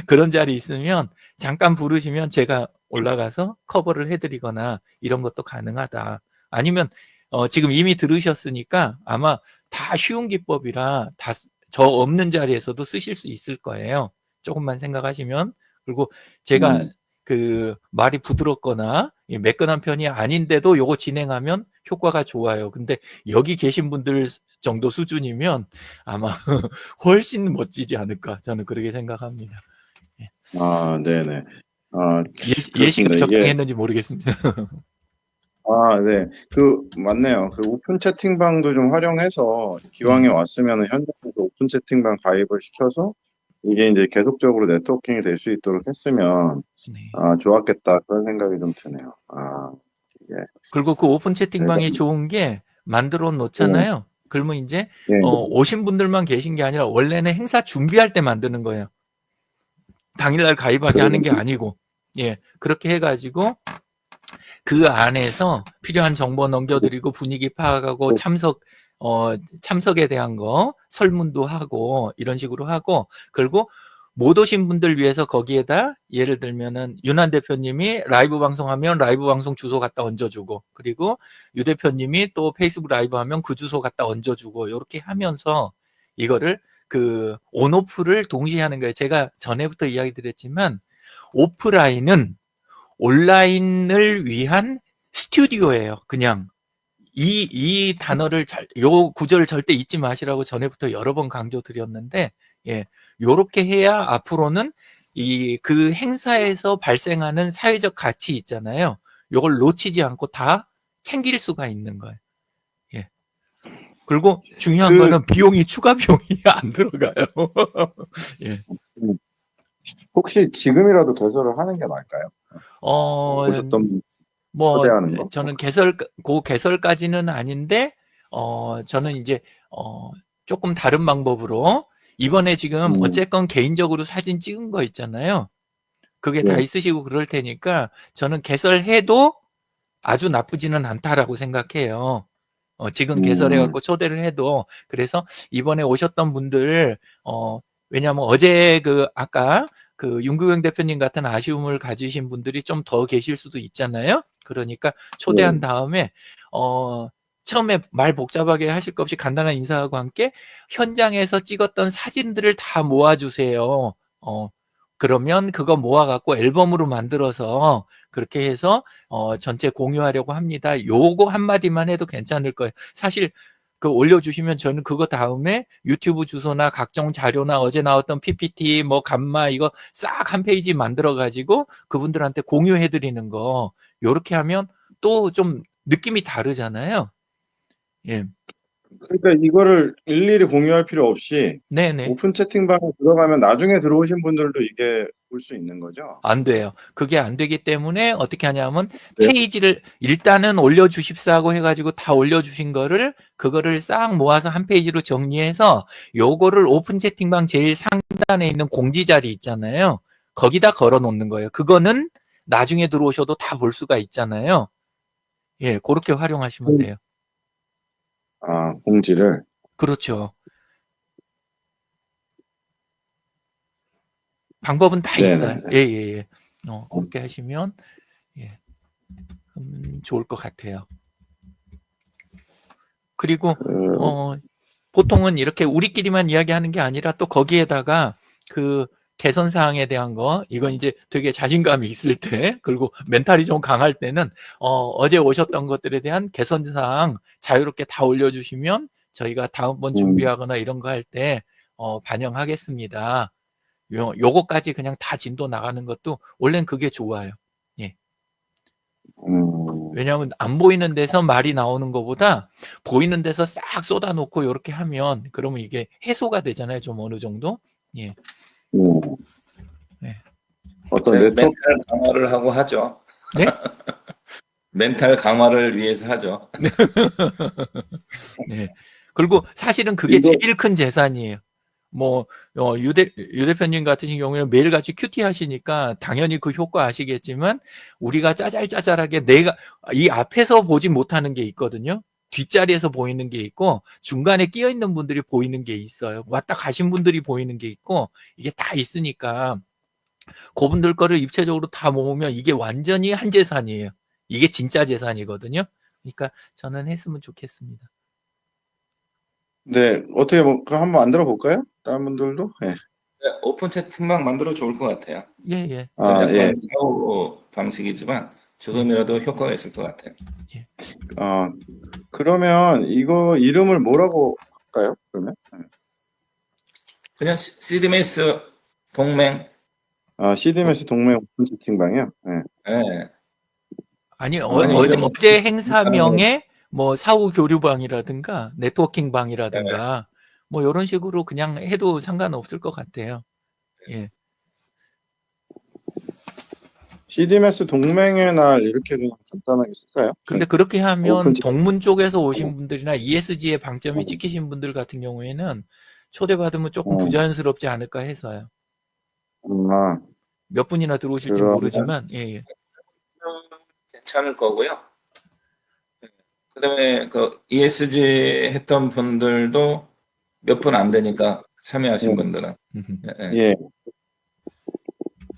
그런 자리 있으면 잠깐 부르시면 제가 올라가서 커버를 해드리거나 이런 것도 가능하다. 아니면 지금 이미 들으셨으니까 아마 다 쉬운 기법이라 다 저 없는 자리에서도 쓰실 수 있을 거예요. 조금만 생각하시면. 그리고 제가 그 말이 부드럽거나 매끈한 편이 아닌데도 요거 진행하면 효과가 좋아요. 근데 여기 계신 분들 정도 수준이면 아마 훨씬 멋지지 않을까 저는 그렇게 생각합니다. 아, 네네. 아, 예시가 그렇습니다. 이게, 적당했는지 모르겠습니다. 네. 맞네요. 오픈 채팅방도 좀 활용해서 기왕에 왔으면 현장에서 오픈 채팅방 가입을 시켜서 이게 이제 계속적으로 네트워킹이 될 수 있도록 했으면 네. 좋았겠다. 그런 생각이 좀 드네요. 이게, 그리고 그 오픈 저희가, 채팅방이 좋은 게 만들어 놓잖아요. 그러면 이제 예, 오신 분들만 계신 게 아니라 원래는 행사 준비할 때 만드는 거예요. 당일날 가입하게 하는 게 아니고 그렇게 해가지고 그 안에서 필요한 정보 넘겨드리고 분위기 파악하고 참석에 대한 거 설문도 하고 이런 식으로 하고 그리고 못 오신 분들 위해서 거기에다 예를 들면은 윤한 대표님이 라이브 방송하면 라이브 방송 주소 갖다 얹어주고 그리고 유 대표님이 또 페이스북 라이브 하면 그 주소 갖다 얹어주고 이렇게 하면서 이거를 그 온오프를 동시에 하는 거예요. 제가 전에부터 이야기 드렸지만 오프라인은 온라인을 위한 스튜디오예요. 그냥 이 단어를 요 구절을 절대 잊지 마시라고 전에부터 여러 번 강조 드렸는데 요렇게 해야 앞으로는 그 행사에서 발생하는 사회적 가치 있잖아요. 요걸 놓치지 않고 다 챙길 수가 있는 거예요. 그리고 중요한 거는 추가 비용이 안 들어가요. 혹시 지금이라도 개설을 하는 게 나을까요? 오셨던 초대하는 거? 저는 개설까지는 아닌데, 저는 이제, 조금 다른 방법으로, 이번에 지금 어쨌건 개인적으로 사진 찍은 거 있잖아요. 그게 다 있으시고 그럴 테니까, 저는 개설해도 아주 나쁘지는 않다라고 생각해요. 지금 개설해갖고 초대를 해도, 그래서 이번에 오셨던 분들, 왜냐면 어제 아까 그 윤구경 대표님 같은 아쉬움을 가지신 분들이 좀 더 계실 수도 있잖아요. 그러니까 초대한 다음에 처음에 말 복잡하게 하실 것 없이 간단한 인사하고 함께 현장에서 찍었던 사진들을 다 모아주세요. 그러면 그거 모아갖고 앨범으로 만들어서 그렇게 해서 전체 공유하려고 합니다. 요거 한마디만 해도 괜찮을 거예요. 사실 그 올려주시면 저는 그거 다음에 유튜브 주소나 각종 자료나 어제 나왔던 PPT 뭐 감마 이거 싹 한 페이지 만들어 가지고 그분들한테 공유해 드리는 거 요렇게 하면 또 좀 느낌이 다르잖아요. 예. 그러니까 이거를 일일이 공유할 필요 없이 네네. 오픈 채팅방에 들어가면 나중에 들어오신 분들도 이게 볼 수 있는 거죠? 안 돼요. 그게 안 되기 때문에 어떻게 하냐면 네. 페이지를 일단은 올려주십사 하고 해가지고 다 올려주신 거를 그거를 싹 모아서 한 페이지로 정리해서 요거를 오픈 채팅방 제일 상단에 있는 공지 자리 있잖아요. 거기다 걸어 놓는 거예요. 그거는 나중에 들어오셔도 다 볼 수가 있잖아요. 예, 그렇게 활용하시면 돼요. 아, 공지를. 그렇죠. 방법은 다 네네. 있어요. 예, 예, 예. 그렇게 하시면 예, 좋을 것 같아요. 그리고 보통은 이렇게 우리끼리만 이야기하는 게 아니라 또 거기에다가 그 개선 사항에 대한 거 이건 이제 되게 자신감이 있을 때 그리고 멘탈이 좀 강할 때는 어제 오셨던 것들에 대한 개선 사항 자유롭게 다 올려주시면 저희가 다음번 준비하거나 이런 거 할 때 반영하겠습니다. 요거까지 그냥 다 진도 나가는 것도 원래는 그게 좋아요. 예. 왜냐하면 안 보이는 데서 말이 나오는 것보다 보이는 데서 싹 쏟아놓고 이렇게 하면 그러면 이게 해소가 되잖아요. 좀 어느 정도. 예. 네. 어떤 멘탈 네트워크 강화를 하고 하죠. 네? 멘탈 강화를 위해서 하죠. 네. 그리고 사실은 그게 이거- 제일 큰 재산이에요. 뭐, 유 대표님 같은 경우에는 매일같이 큐티 하시니까 당연히 그 효과 아시겠지만 우리가 짜잘짜잘하게 이 앞에서 보지 못하는 게 있거든요. 뒷자리에서 보이는 게 있고 중간에 끼어 있는 분들이 보이는 게 있어요. 왔다 가신 분들이 보이는 게 있고 이게 다 있으니까 그분들 거를 입체적으로 다 모으면 이게 완전히 한 재산이에요. 이게 진짜 재산이거든요. 그러니까 저는 했으면 좋겠습니다. 네, 어떻게 그거 한번 만들어 볼까요? 다른 분들도? 예. 네, 오픈 채팅방 만들어 좋을 것 같아요. 예, 예. 좀 아, 약간 예. 사후 방식이지만 지금이라도 효과가 있을 것 같아요. 그러면 이거 이름을 뭐라고 할까요? 그러면? 그냥 CDMS 동맹. CDMS 동맹 오픈 채팅방이요? 예. 예. 아니, 아니, 이름 어제 행사명에 뭐 사후 교류방이라든가 네트워킹 방이라든가 뭐 이런 식으로 그냥 해도 상관없을 것 같아요. 예. CDMS 동맹의 날 이렇게 그냥 간단하게 쓸까요? 근데 그렇게 하면 오픈 동문 쪽에서 오신 분들이나 ESG에 방점이 찍히신 분들 같은 경우에는 초대받으면 조금 부자연스럽지 않을까 해서요. 아, 몇 분이나 들어오실지 그러면- 모르지만, 예, 예. 괜찮을 거고요. 그다음에 그 ESG 했던 분들도 몇 분 안 되니까 참여하신 분들은 예.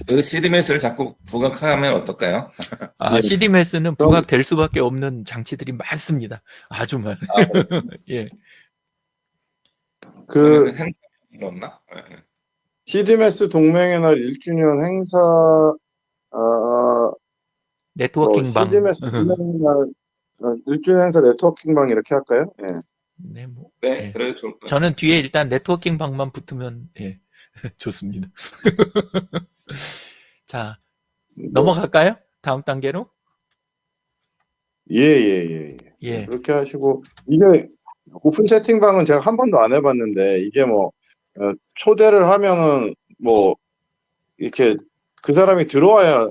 그 CDMS를 자꾸 부각하면 어떨까요? 예. CDMS는 부각될 수밖에 없는 장치들이 많습니다. 아주 많아요. 예. 그 행사가 없나? 예. CDMS 동맹의 날 1주년 행사 네트워킹 방. CDMS 동맹의 날 1주년 행사 네트워킹방 이렇게 할까요? 예. 네, 뭐. 네, 예. 그래도 좋을 것 같습니다. 저는 뒤에 일단 네트워킹 방만 붙으면 예. 좋습니다. 자, 넘어갈까요? 다음 단계로? 예. 예. 그렇게 하시고 이게 오픈 채팅방은 제가 한 번도 안 해봤는데 이게 뭐 초대를 하면은 뭐 이렇게 그 사람이 들어와야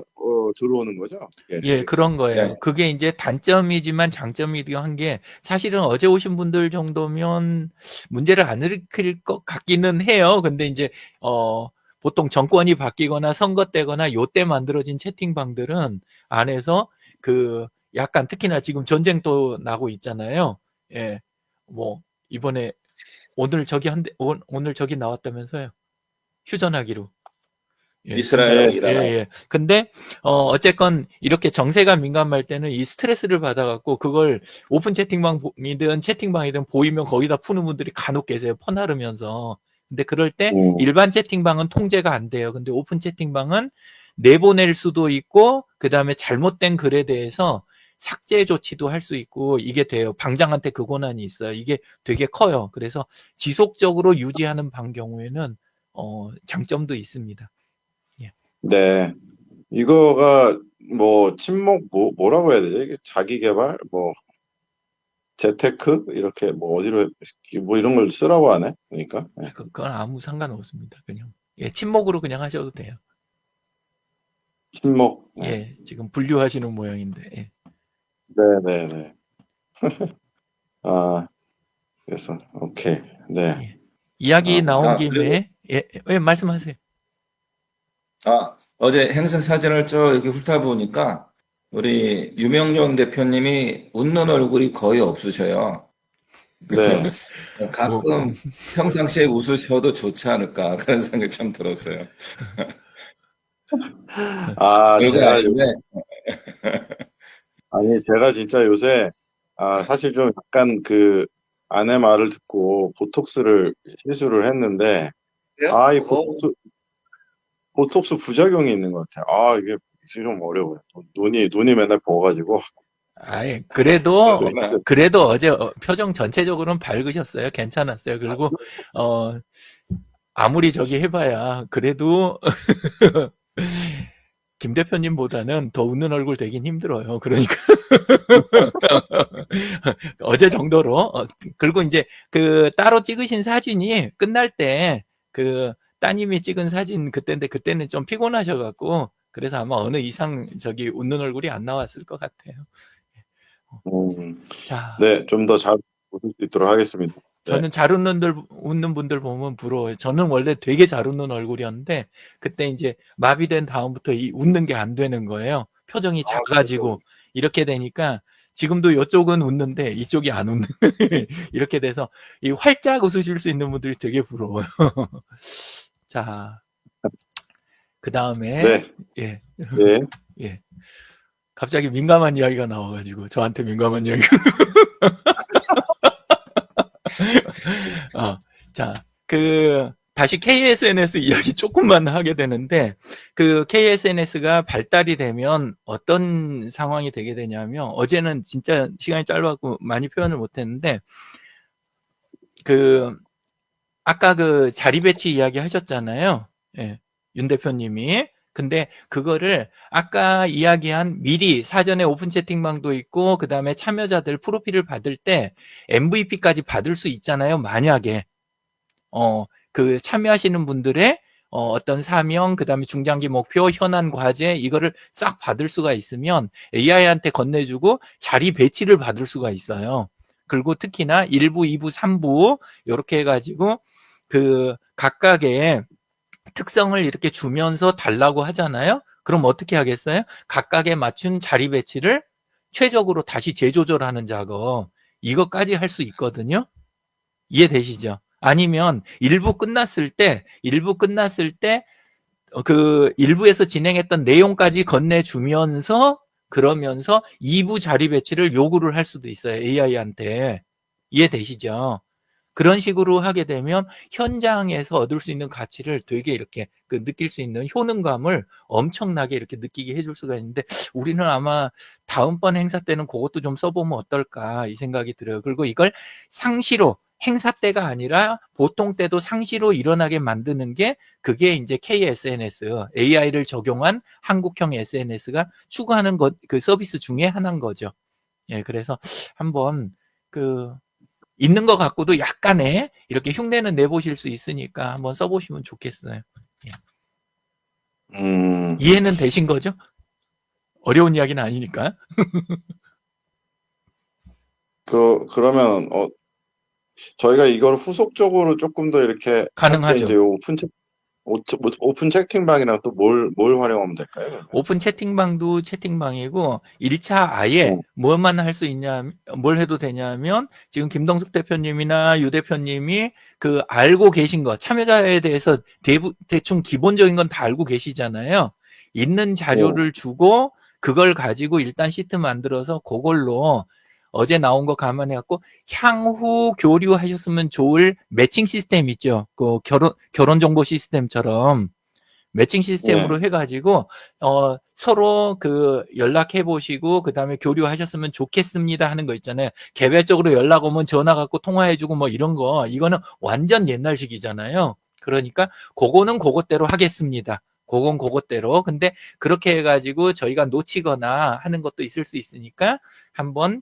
들어오는 거죠? 예, 그런 거예요. 네. 그게 이제 단점이지만 장점이기도 한 게 사실은 어제 오신 분들 정도면 문제를 안 일으킬 것 같기는 해요. 근데 이제 보통 정권이 바뀌거나 선거 때거나 요때 만들어진 채팅방들은 안에서 그 약간 특히나 지금 전쟁도 나고 있잖아요. 예. 뭐 이번에 오늘 저기 나왔다면서요. 휴전하기로. 예. 이스라엘하고 예, 예, 이란하고. 예. 근데, 어쨌건, 이렇게 정세가 민감할 때는 이 스트레스를 받아갖고, 그걸 오픈 채팅방이든 채팅방이든 보이면 거기다 푸는 분들이 간혹 계세요. 퍼나르면서. 근데 그럴 때 음, 일반 채팅방은 통제가 안 돼요. 근데 오픈 채팅방은 내보낼 수도 있고, 그 다음에 잘못된 글에 대해서 삭제 조치도 할 수 있고, 이게 돼요. 방장한테 그 권한이 있어요. 이게 되게 커요. 그래서 지속적으로 유지하는 방 경우에는, 장점도 있습니다. 예. 네. 이거가 뭐 침묵 뭐라고 해야 되죠? 이게 자기 개발 뭐 재테크 이렇게 뭐 어디로 뭐 이런 걸 쓰라고 하네. 그러니까 예. 그건 아무 상관없습니다. 그냥. 예, 침묵으로 그냥 하셔도 돼요. 침묵. 네. 예, 지금 분류하시는 모양인데. 예. 네, 네, 네. 아, 그래서 오케이. 네. 예. 이야기 나온 그리고, 김에, 예, 예, 말씀하세요. 어제 행사 사진을 쭉 이렇게 훑어보니까, 우리 유명용 대표님이 웃는 얼굴이 거의 없으셔요. 그래서 네. 뭐, 가끔 평상시에 웃으셔도 좋지 않을까, 그런 생각이 참 들었어요. 아, 별거 아닌데, 제가 진짜 요새 사실 좀 약간 그 아내 말을 듣고 보톡스를 시술을 했는데 이 보톡스 부작용이 있는 것 같아요. 이게 좀 어려워요. 눈이 맨날 부어가지고. 아예, 그래도, 그러구나. 그래도 어제 표정 전체적으로는 밝으셨어요. 괜찮았어요. 그리고, 아무리 저기 해봐야, 그래도, 김 대표님보다는 더 웃는 얼굴 되긴 힘들어요. 그러니까. 어제 정도로. 그리고 이제 그 따로 찍으신 사진이 끝날 때 그 따님이 찍은 사진 그때인데 그때는 좀 피곤하셔갖고 그래서 아마 어느 이상 저기 웃는 얼굴이 안 나왔을 것 같아요. 자, 네, 좀 더 잘 웃을 수 있도록 하겠습니다. 네. 저는 잘 웃는 분들 보면 부러워요. 저는 원래 되게 잘 웃는 얼굴이었는데 그때 이제 마비된 다음부터 이 웃는 게 안 되는 거예요. 표정이 작아지고 이렇게 되니까 지금도 이쪽은 웃는데 이쪽이 안 웃는 이렇게 돼서 이 활짝 웃으실 수 있는 분들이 되게 부러워요. 자, 그 다음에 네, 예, 예. 예. 갑자기 민감한 이야기가 나와가지고 저한테 민감한 이야기가 자, 다시 KSNS 이야기 조금만 하게 되는데, 그 KSNS가 발달이 되면 어떤 상황이 되게 되냐면, 어제는 진짜 시간이 짧았고 많이 표현을 못 했는데, 아까 그 자리 배치 이야기 하셨잖아요. 예, 윤 대표님이. 근데 그거를 아까 이야기한 미리 사전에 오픈 채팅방도 있고, 그 다음에 참여자들 프로필을 받을 때 MVP까지 받을 수 있잖아요. 만약에. 그 참여하시는 분들의 어떤 사명, 그 다음에 중장기 목표, 현안 과제, 이거를 싹 받을 수가 있으면 AI한테 건네주고 자리 배치를 받을 수가 있어요. 그리고 특히나 1부, 2부, 3부, 이렇게 해가지고 그 각각의 특성을 이렇게 주면서 달라고 하잖아요. 그럼 어떻게 하겠어요? 각각에 맞춘 자리 배치를 최적으로 다시 재조절하는 작업, 이것까지 할 수 있거든요. 이해되시죠? 아니면 일부 끝났을 때 그 일부에서 진행했던 내용까지 건네주면서 그러면서 2부 자리 배치를 요구를 할 수도 있어요. AI한테. 이해되시죠? 그런 식으로 하게 되면 현장에서 얻을 수 있는 가치를 되게 이렇게 느낄 수 있는 효능감을 엄청나게 이렇게 느끼게 해줄 수가 있는데 우리는 아마 다음번 행사 때는 그것도 좀 써보면 어떨까 이 생각이 들어요. 그리고 이걸 상시로 행사 때가 아니라 보통 때도 상시로 일어나게 만드는 게 그게 이제 KSNS, AI를 적용한 한국형 SNS가 추구하는 그 서비스 중에 하나인 거죠. 예, 그래서 한번 있는 것 같고도 약간의 이렇게 흉내는 내보실 수 있으니까 한번 써보시면 좋겠어요. 예. 이해는 되신 거죠? 어려운 이야기는 아니니까. 그러면 저희가 이걸 후속적으로 조금 더 이렇게 할 때 가능하죠. 이제 요 오픈 오픈 채팅방이랑 또 뭘 활용하면 될까요? 그러면? 오픈 채팅방도 채팅방이고 1차 아예 네. 뭐만 할 수 있냐, 뭘 해도 되냐면 지금 김동숙 대표님이나 유 대표님이 그 알고 계신 거 참여자에 대해서 대충 기본적인 건 다 알고 계시잖아요. 있는 자료를 주고 그걸 가지고 일단 시트 만들어서 그걸로 어제 나온 거 감안해갖고 향후 교류하셨으면 좋을 매칭 시스템 있죠. 그 결혼 정보 시스템처럼 매칭 시스템으로 해가지고 서로 그 연락해 보시고 그 다음에 교류하셨으면 좋겠습니다 하는 거 있잖아요. 개별적으로 연락 오면 전화 갖고 통화해주고 뭐 이런 거 이거는 완전 옛날식이잖아요. 그러니까 그거는 그것대로 하겠습니다. 그건 그것대로. 근데 그렇게 해가지고 저희가 놓치거나 하는 것도 있을 수 있으니까 한번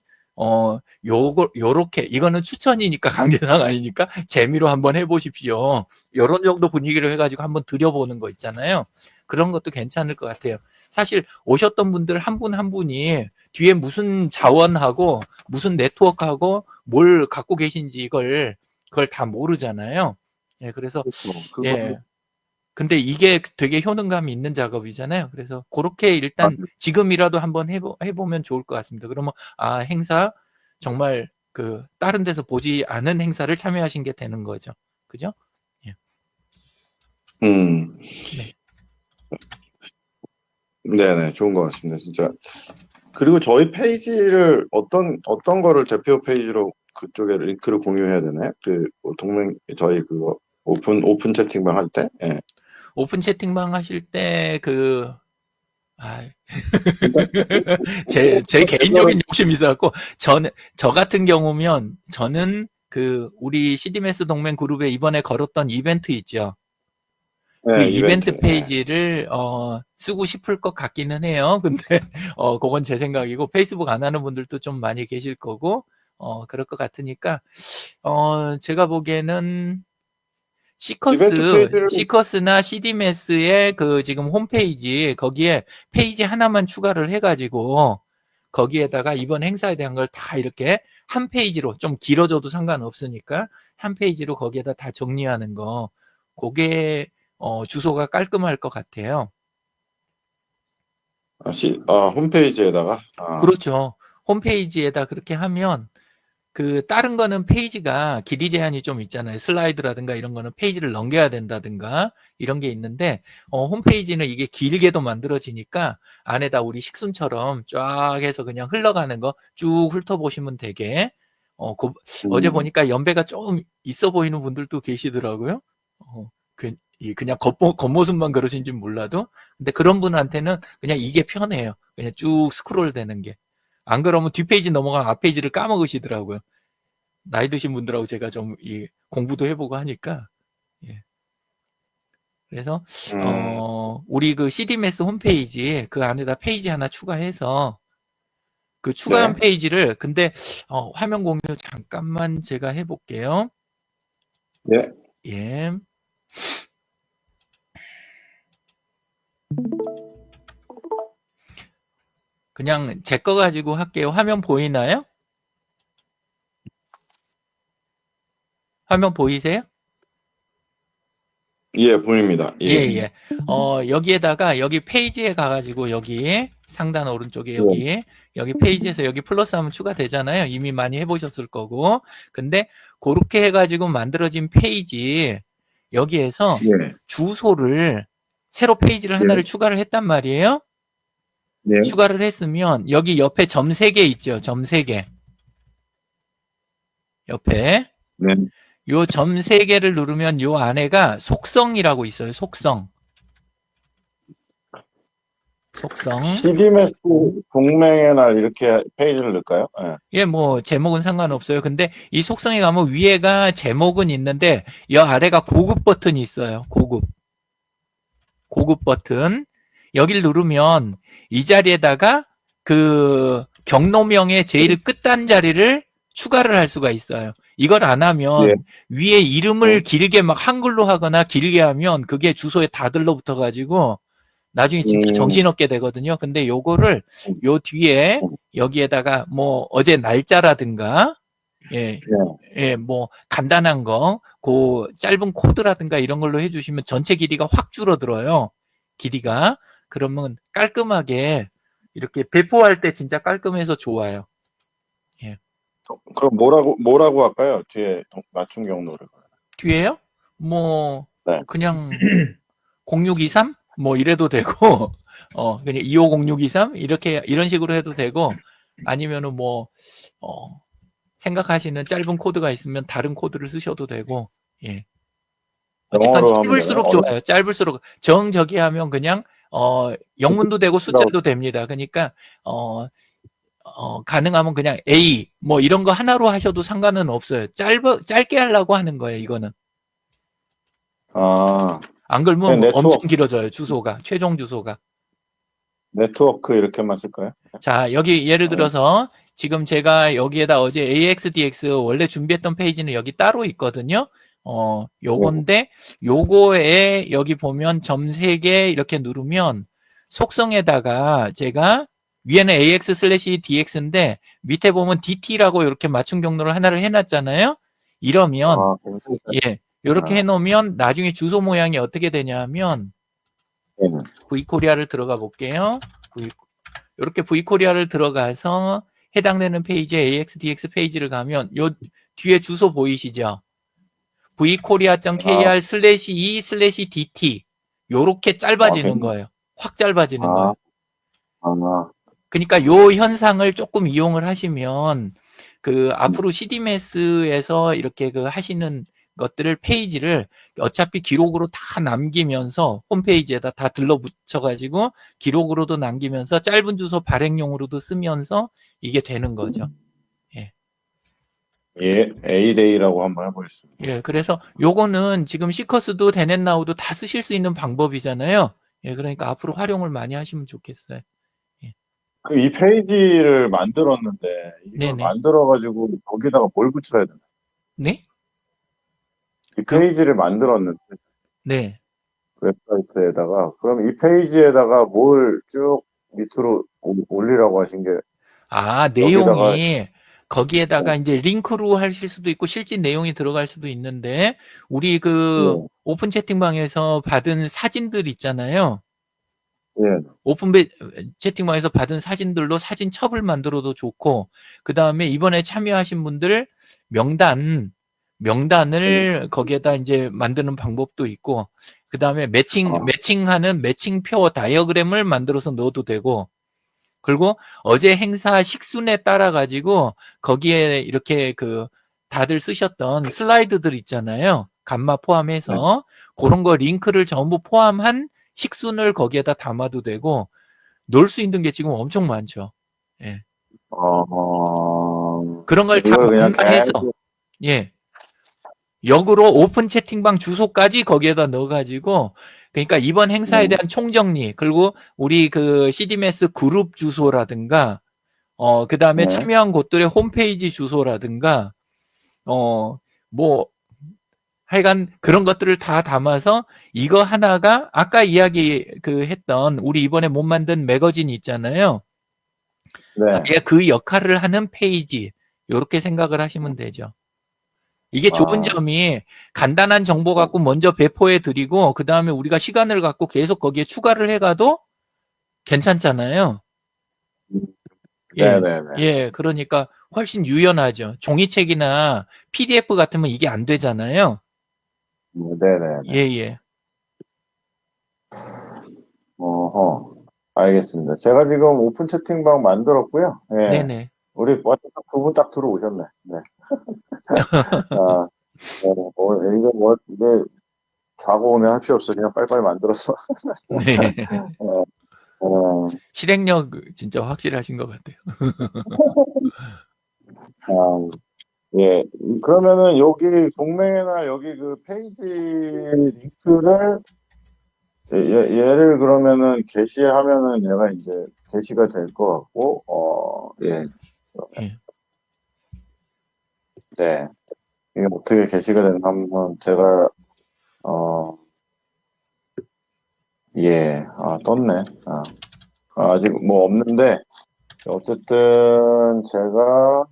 요렇게, 이거는 추천이니까 강제상 아니니까 재미로 한번 해보십시오. 요런 정도 분위기로 해가지고 한번 들여보는 거 있잖아요. 그런 것도 괜찮을 것 같아요. 사실 오셨던 분들 한 분 한 분이 뒤에 무슨 자원하고 무슨 네트워크하고 뭘 갖고 계신지 그걸 다 모르잖아요. 예, 그래서, 그거 예. 근데 이게 되게 효능감이 있는 작업이잖아요. 그래서 그렇게 일단 지금이라도 한번 해보면 좋을 것 같습니다. 그러면 행사 정말 그 다른 데서 보지 않은 행사를 참여하신 게 되는 거죠. 그죠? 예. 네. 네네, 좋은 것 같습니다, 진짜. 그리고 저희 페이지를 어떤 거를 대표 페이지로 그쪽에 링크를 공유해야 되나요? 저희 그거 오픈 채팅방 할 때? 예. 오픈 채팅방 하실 때 제 개인적인 욕심이 있어갖고 저 같은 경우면 저는 그 우리 CDMS 동맹 그룹에 이번에 걸었던 이벤트 있죠. 그 네, 이벤트 네. 페이지를 쓰고 싶을 것 같기는 해요. 근데 그건 제 생각이고 페이스북 안 하는 분들도 좀 많이 계실 거고 그럴 것 같으니까 제가 보기에는 이벤트 페이지를 시커스나 CDMS의 그 지금 홈페이지 거기에 페이지 하나만 추가를 해가지고 거기에다가 이번 행사에 대한 걸 다 이렇게 한 페이지로 좀 길어져도 상관없으니까 한 페이지로 거기에다 다 정리하는 거 그게 주소가 깔끔할 것 같아요. 홈페이지에다가 그렇죠. 홈페이지에다 그렇게 하면 그 다른 거는 페이지가 길이 제한이 좀 있잖아요. 슬라이드라든가 이런 거는 페이지를 넘겨야 된다든가 이런 게 있는데 홈페이지는 이게 길게도 만들어지니까 안에다 우리 식순처럼 쫙 해서 그냥 흘러가는 거 쭉 훑어보시면 되게 어제 보니까 연배가 좀 있어 보이는 분들도 계시더라고요. 그냥 겉모습만 그러신지 몰라도 근데 그런 분한테는 그냥 이게 편해요. 그냥 쭉 스크롤 되는 게. 안 그러면 뒷페이지 넘어가면 앞페이지를 까먹으시더라고요. 나이 드신 분들하고 제가 좀 공부도 해보고 하니까. 예. 그래서 우리 그 CDMS 홈페이지 그 안에다 페이지 하나 추가해서 그 추가한 페이지를 근데 화면 공유 잠깐만 제가 해볼게요. 네. 예. 그냥 제 거 가지고 할게요. 화면 보이나요? 화면 보이세요? 예, 보입니다. 예. 여기에다가 여기 페이지에 가가지고 여기 상단 오른쪽에 여기 페이지에서 여기 플러스 하면 추가되잖아요. 이미 많이 해보셨을 거고. 근데 그렇게 해가지고 만들어진 페이지 여기에서 주소를 새로 페이지를 하나를 추가를 했단 말이에요. 추가를 했으면 여기 옆에 점 3개 있죠. 점 3개. 옆에. 요 점 3개를 누르면 요 안에가 속성이라고 있어요. 속성. CDMS 동맹의 날 이렇게 페이지를 넣을까요? 예, 뭐 제목은 상관없어요. 근데 이 속성에 가면 위에가 제목은 있는데 이 아래가 고급 버튼이 있어요. 고급 버튼. 여기를 누르면 이 자리에다가 그 경로명의 제일 끝단자리를 추가를 할 수가 있어요. 이걸 안 하면 위에 이름을 길게 막 한글로 하거나 길게 하면 그게 주소에 다 들러붙어 가지고 나중에 진짜 정신없게 되거든요. 근데 요거를 요 뒤에 여기에다가 뭐 어제 날짜라든가 예, 네. 예, 뭐 간단한 거, 그 짧은 코드라든가 이런 걸로 해주시면 전체 길이가 확 줄어들어요. 길이가. 그러면 깔끔하게 이렇게 배포할 때 진짜 깔끔해서 좋아요. 예. 그럼 뭐라고 할까요? 뒤에 맞춤 경로를. 뒤에요? 뭐 네. 그냥 0623? 뭐 이래도 되고, 그냥 250623? 이렇게, 이런 식으로 해도 되고, 아니면은 뭐, 생각하시는 짧은 코드가 있으면 다른 코드를 쓰셔도 되고, 예. 어쨌건 영어로 하면 되나요? 짧을수록 좋아요. 짧을수록 저기 하면 그냥, 영문도 되고 어렵다고. 숫자도 됩니다. 그러니까, 가능하면 그냥 A, 뭐 이런 거 하나로 하셔도 상관은 없어요. 짧게 하려고 하는 거예요, 이거는. 아, 안 그냥 그러면 엄청 길어져요, 주소가, 최종 주소가. 네트워크 이렇게만 쓸까요? 자, 여기 예를 들어서 지금 제가 여기에다 어제 AXDX 원래 준비했던 페이지는 여기 따로 있거든요. 요건데 요거에 여기 보면 점 3개 이렇게 누르면 속성에다가 제가 위에는 AX/DX인데 밑에 보면 DT라고 이렇게 맞춤 경로를 하나를 해놨잖아요. 이러면 아, 괜찮다. 예, 이렇게 아, 해놓으면 나중에 주소 모양이 어떻게 되냐면 네. V코리아를 들어가 볼게요. 이렇게 V코리아를 들어가서 해당되는 페이지에 AXDX 페이지를 가면 요 뒤에 주소 보이시죠? 아, vkorea.kr/e/dt 요렇게 짧아지는 거예요. 확 짧아지는 아, 거예요. 아, 그러니까 요 현상을 조금 이용을 하시면 그 음. 앞으로 CDMS에서 이렇게 그 하시는 것들을 페이지를 어차피 기록으로 다 남기면서 홈페이지에다 다 들러붙여 가지고 기록으로도 남기면서 짧은 주소 발행용으로도 쓰면서 이게 되는 거죠. 예. 예, A-Day라고 한번 해보겠습니다. 예. 그래서 요거는 지금 시커스도 데넷나우도 다 쓰실 수 있는 방법이잖아요. 예. 그러니까 앞으로 활용을 많이 하시면 좋겠어요. 이 페이지를 만들었는데, 이걸 네네. 만들어가지고 거기다가 뭘 붙여야 되나? 네? 이 그, 페이지를 만들었는데, 네. 웹사이트에다가, 그럼 이 페이지에다가 뭘 쭉 밑으로 올리라고 하신 게, 아, 여기다가, 내용이 거기에다가 이제 링크로 하실 수도 있고 실제 내용이 들어갈 수도 있는데 우리 그 예, 오픈 채팅방에서 받은 사진들 있잖아요. 예, 오픈 채팅방에서 받은 사진들로 사진첩을 만들어도 좋고 그다음에 이번에 참여하신 분들 명단을 거기에다 이제 만드는 방법도 있고 그다음에 매칭하는 매칭표 다이어그램을 만들어서 넣어도 되고 그리고 어제 행사 식순에 따라 가지고 거기에 이렇게 그 다들 쓰셨던 슬라이드들 있잖아요. 감마 포함해서 그런 거 링크를 전부 포함한 식순을 거기에다 담아도 되고 넣을 수 있는 게 지금 엄청 많죠. 예. 그런 걸 다 이걸 그냥 망라해서 계속, 예. 역으로 오픈 채팅방 주소까지 거기에다 넣어가지고 그러니까 이번 행사에 대한 총정리 그리고 우리 그 CDMS 그룹 주소라든가 그 다음에 네. 참여한 곳들의 홈페이지 주소라든가 뭐 하여간 그런 것들을 다 담아서 이거 하나가 아까 이야기 그 했던 우리 이번에 못 만든 매거진 있잖아요. 네. 그 역할을 하는 페이지 요렇게 생각을 하시면 되죠. 이게 좋은 점이 간단한 정보 갖고 먼저 배포해 드리고 그 다음에 우리가 시간을 갖고 계속 거기에 추가를 해가도 괜찮잖아요. 예, 네네네. 예, 그러니까 훨씬 유연하죠. 종이책이나 PDF 같으면 이게 안 되잖아요. 네네. 예, 예. 어허. 알겠습니다. 제가 지금 오픈 채팅방 만들었고요. 예. 네네. 우리 두 분 딱 들어오셨네. 네. 아, 이거 이게 좌고 오면 할 필요 없어. 그냥 빨리빨리 만들어서. 네. 어, 어, 실행력 진짜 확실하신 것 같아요. 아, 예. 그러면은 여기 동맹이나 여기 그 페이지 링크를 얘를 그러면은 게시하면은 얘가 이제 게시가 될 것 같고, 예. 예. 네. 이게 어떻게 게시가 되나 한번 제가, 예. 떴네. 아직 뭐 없는데, 어쨌든 제가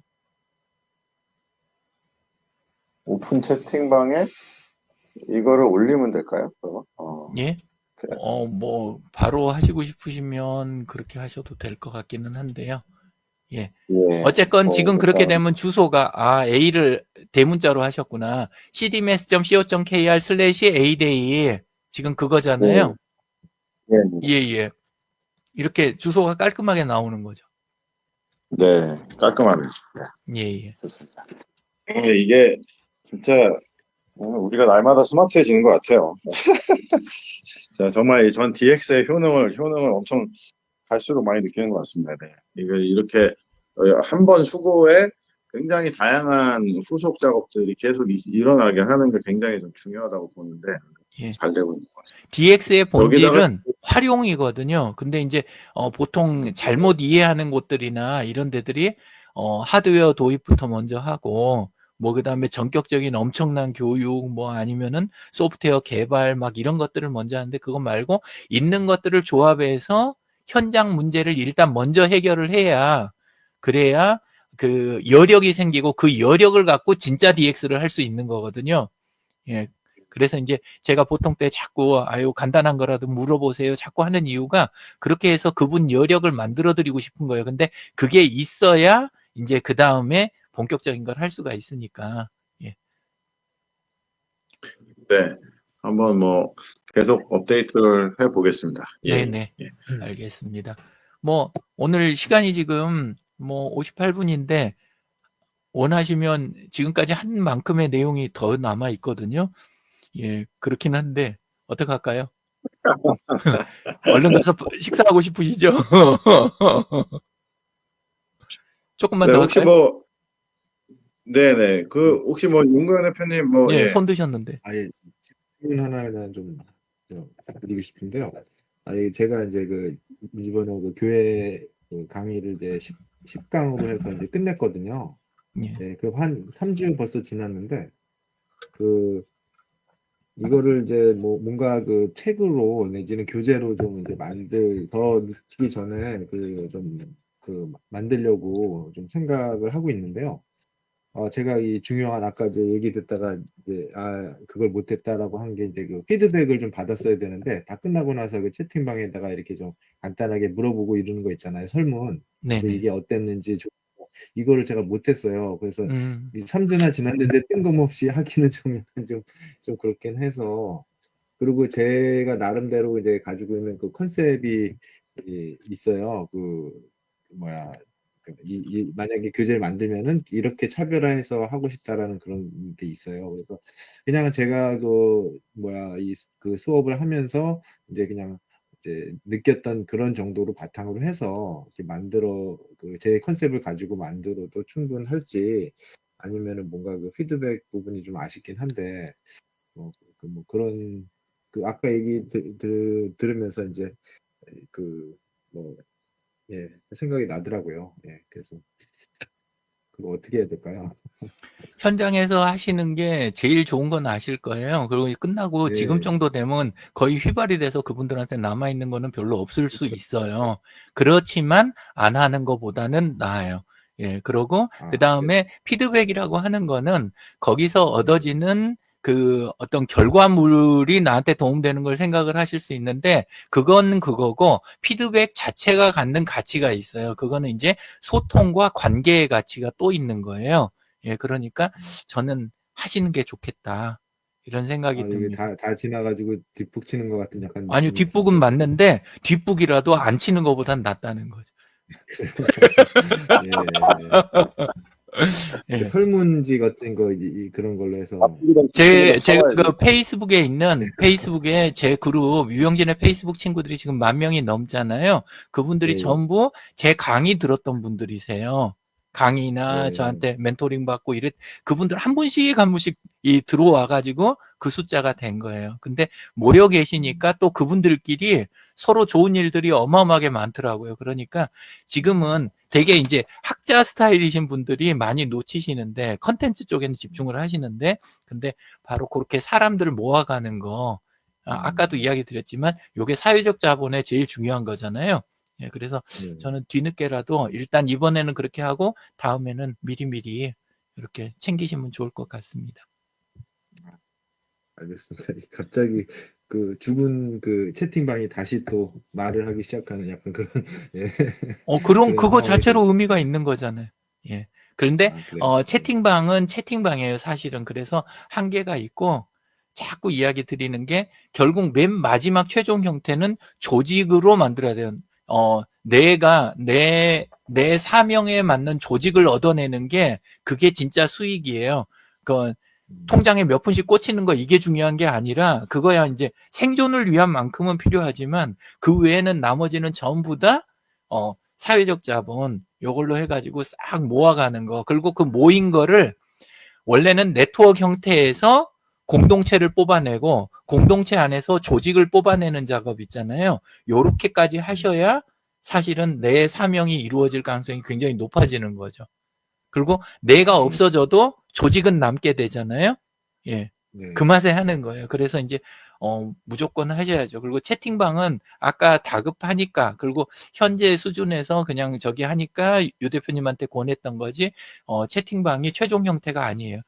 오픈 채팅방에 이거를 올리면 될까요? 그러면? 예. 그래. 뭐 바로 하시고 싶으시면 그렇게 하셔도 될 것 같기는 한데요. 예. 예. 어쨌건 지금 그렇게 일단, 되면 주소가 A를 대문자로 하셨구나. cdmass.co.kr/aday 지금 그거잖아요. 예, 예. 이렇게 주소가 깔끔하게 나오는 거죠. 네, 깔끔하네요. 예. 좋습니다. 이게 진짜 우리가 날마다 스마트해지는 것 같아요. 자, 정말 전 DX의 효능을 엄청 갈수록 많이 느끼는 것 같습니다. 네. 이게 이렇게 한 번 수고에 굉장히 다양한 후속 작업들이 계속 일어나게 하는 게 굉장히 좀 중요하다고 보는데 예. 잘 되고 있는 것 같습니다. DX의 여기다가 본질은 활용이거든요. 근데 이제 보통 잘못 이해하는 곳들이나 이런 데들이 하드웨어 도입부터 먼저 하고 뭐 그다음에 전격적인 엄청난 교육 뭐 아니면은 소프트웨어 개발 막 이런 것들을 먼저 하는데 그거 말고 있는 것들을 조합해서 현장 문제를 일단 먼저 해결을 해야 그래야 그 여력이 생기고 그 여력을 갖고 진짜 DX를 할 수 있는 거거든요. 예. 그래서 이제 제가 보통 때 자꾸 아유 간단한 거라도 물어보세요 자꾸 하는 이유가 그렇게 해서 그분 여력을 만들어 드리고 싶은 거예요. 근데 그게 있어야 이제 그 다음에 본격적인 걸 할 수가 있으니까. 예. 네, 한번 뭐 계속 업데이트를 해보겠습니다. 예, 네네. 예. 알겠습니다. 뭐 오늘 시간이 지금 뭐 58분인데 원하시면 지금까지 한 만큼의 내용이 더 남아 있거든요. 예, 그렇긴 한데 어떻게 할까요? 얼른 가서 식사하고 싶으시죠? 조금만 네, 더 혹시 할까요? 뭐 네네. 혹시 뭐, 윤고현 대표님, 예, 예. 손 드셨는데. 아예 질문 하나는 좀 드리고 싶은데요. 제가 이제 이번에 교회 강의를 이제 10강으로 해서 이제 끝냈거든요. 예. 네, 한 3주 벌써 지났는데, 이거를 이제 뭐 뭔가 책으로 내지는 교재로 좀 이제 더 늦기 전에 만들려고 좀 생각을 하고 있는데요. 제가 이 중요한 아까 이제 얘기 듣다가 이제 그걸 못했다라고 한 게 이제 피드백을 좀 받았어야 되는데 다 끝나고 나서 채팅방에다가 이렇게 좀 간단하게 물어보고 이러는 거 있잖아요. 설문. 근데 네네. 이게 어땠는지 이거를 제가 못했어요. 그래서 음, 이 3주나 지났는데 뜬금없이 하기는 좀 약간 좀 그렇긴 해서 그리고 제가 나름대로 이제 가지고 있는 컨셉이 있어요. 뭐야, 만약에 교재를 만들면은 이렇게 차별화해서 하고 싶다라는 그런 게 있어요. 그래서 그냥 제가 수업을 하면서 이제 그냥 이제 느꼈던 그런 정도로 바탕으로 해서 이렇게 제 컨셉을 가지고 만들어도 충분할지 아니면은 뭔가 피드백 부분이 좀 아쉽긴 한데 그런 아까 얘기 들으면서 이제 그 뭐 예 생각이 나더라고요. 예 그래서 그거 어떻게 해야 될까요? 현장에서 하시는 게 제일 좋은 건 아실 거예요. 그리고 끝나고 지금 네, 정도 되면 거의 휘발이 돼서 그분들한테 남아있는 거는 별로 없을 수 그렇죠. 있어요. 그렇지만 안 하는 것보다는 나아요. 예, 그러고 그 네, 다음에 피드백이라고 하는 거는 거기서 네, 얻어지는 그 어떤 결과물이 나한테 도움되는 걸 생각을 하실 수 있는데 그건 그거고 피드백 자체가 갖는 가치가 있어요. 그거는 이제 소통과 관계의 가치가 또 있는 거예요. 예, 그러니까 저는 하시는 게 좋겠다. 이런 생각이 이게 듭니다. 다 지나가지고 뒷북 치는 것 같은 약간 아니요, 느낌이 뒷북은 드는데. 맞는데 뒷북이라도 안 치는 것보단 낫다는 거죠. 예, 예. 설문지 같은 그런 걸로 해서 제가 쳐봐야지. 그 페이스북에 있는, 페이스북에 제 그룹, 유영진의 페이스북 친구들이 지금 10,000명이 넘잖아요. 그분들이 예, 전부 제 강의 들었던 분들이세요. 강의나 예, 저한테 멘토링 받고 그분들 한 분씩 한 분씩 들어와가지고 그 숫자가 된 거예요. 근데 모여 계시니까 또 그분들끼리 서로 좋은 일들이 어마어마하게 많더라고요. 그러니까 지금은 되게 이제 학자 스타일이신 분들이 많이 놓치시는데 컨텐츠 쪽에는 집중을 하시는데 근데 바로 그렇게 사람들을 모아가는 거 아까도 이야기 드렸지만 요게 사회적 자본의 제일 중요한 거잖아요. 예, 그래서 예. 저는 뒤늦게라도 일단 이번에는 그렇게 하고 다음에는 미리미리 이렇게 챙기시면 좋을 것 같습니다. 알겠습니다. 갑자기 그 죽은 그 채팅방이 다시 또 말을 하기 시작하는 약간 그런 예. 그럼 그런 그거 상황이 자체로 됐 의미가 있는 거잖아요. 예. 그런데 아, 그래요. 채팅방은 채팅방이에요, 사실은. 그래서 한계가 있고 자꾸 이야기 드리는 게 결국 맨 마지막 최종 형태는 조직으로 만들어야 돼요. 내가 내 사명에 맞는 조직을 얻어내는 게 그게 진짜 수익이에요. 그 통장에 몇 푼씩 꽂히는 거 이게 중요한 게 아니라 그거야 이제 생존을 위한 만큼은 필요하지만 그 외에는 나머지는 전부 다 사회적 자본 요걸로 해가지고 싹 모아가는 거. 그리고 그 모인 거를 원래는 네트워크 형태에서 공동체를 뽑아내고 공동체 안에서 조직을 뽑아내는 작업 있잖아요. 요렇게까지 하셔야 사실은 내 사명이 이루어질 가능성이 굉장히 높아지는 거죠. 그리고 내가 없어져도 조직은 남게 되잖아요. 예. 네. 그 맛에 하는 거예요. 그래서 이제 무조건 하셔야죠. 그리고 채팅방은 아까 다급하니까 그리고 현재 수준에서 그냥 저기 하니까 유 대표님한테 권했던 거지 채팅방이 최종 형태가 아니에요.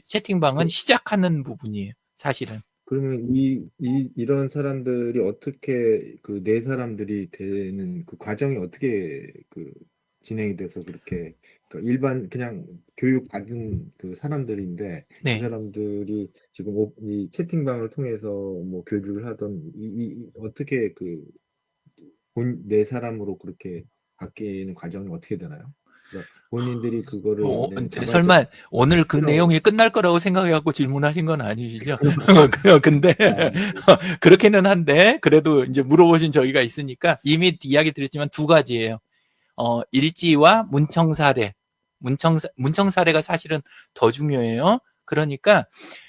채팅방은 시작하는 부분이에요. 사실은. 그러면 이런 사람들이 어떻게 그 네 사람들이 되는 그 과정이 어떻게 그 진행이 돼서 그렇게 그러니까 일반 그냥 교육 받은 그 사람들인데 이 네. 사람들이 지금 이 채팅방을 통해서 뭐 교육을 하던 어떻게 그 네 사람으로 그렇게 바뀌는 과정이 어떻게 되나요? 그러니까 본인들이 그거를 이제 자발적 설마 오늘 그 실험 내용이 끝날 거라고 생각해갖고 질문하신 건 아니시죠? 근데 아, 그렇게는 한데 그래도 이제 물어보신 저희가 있으니까 이미 이야기 드렸지만 두 가지예요. 일지와 문청 사례. 문청 사례가 사실은 더 중요해요. 그러니까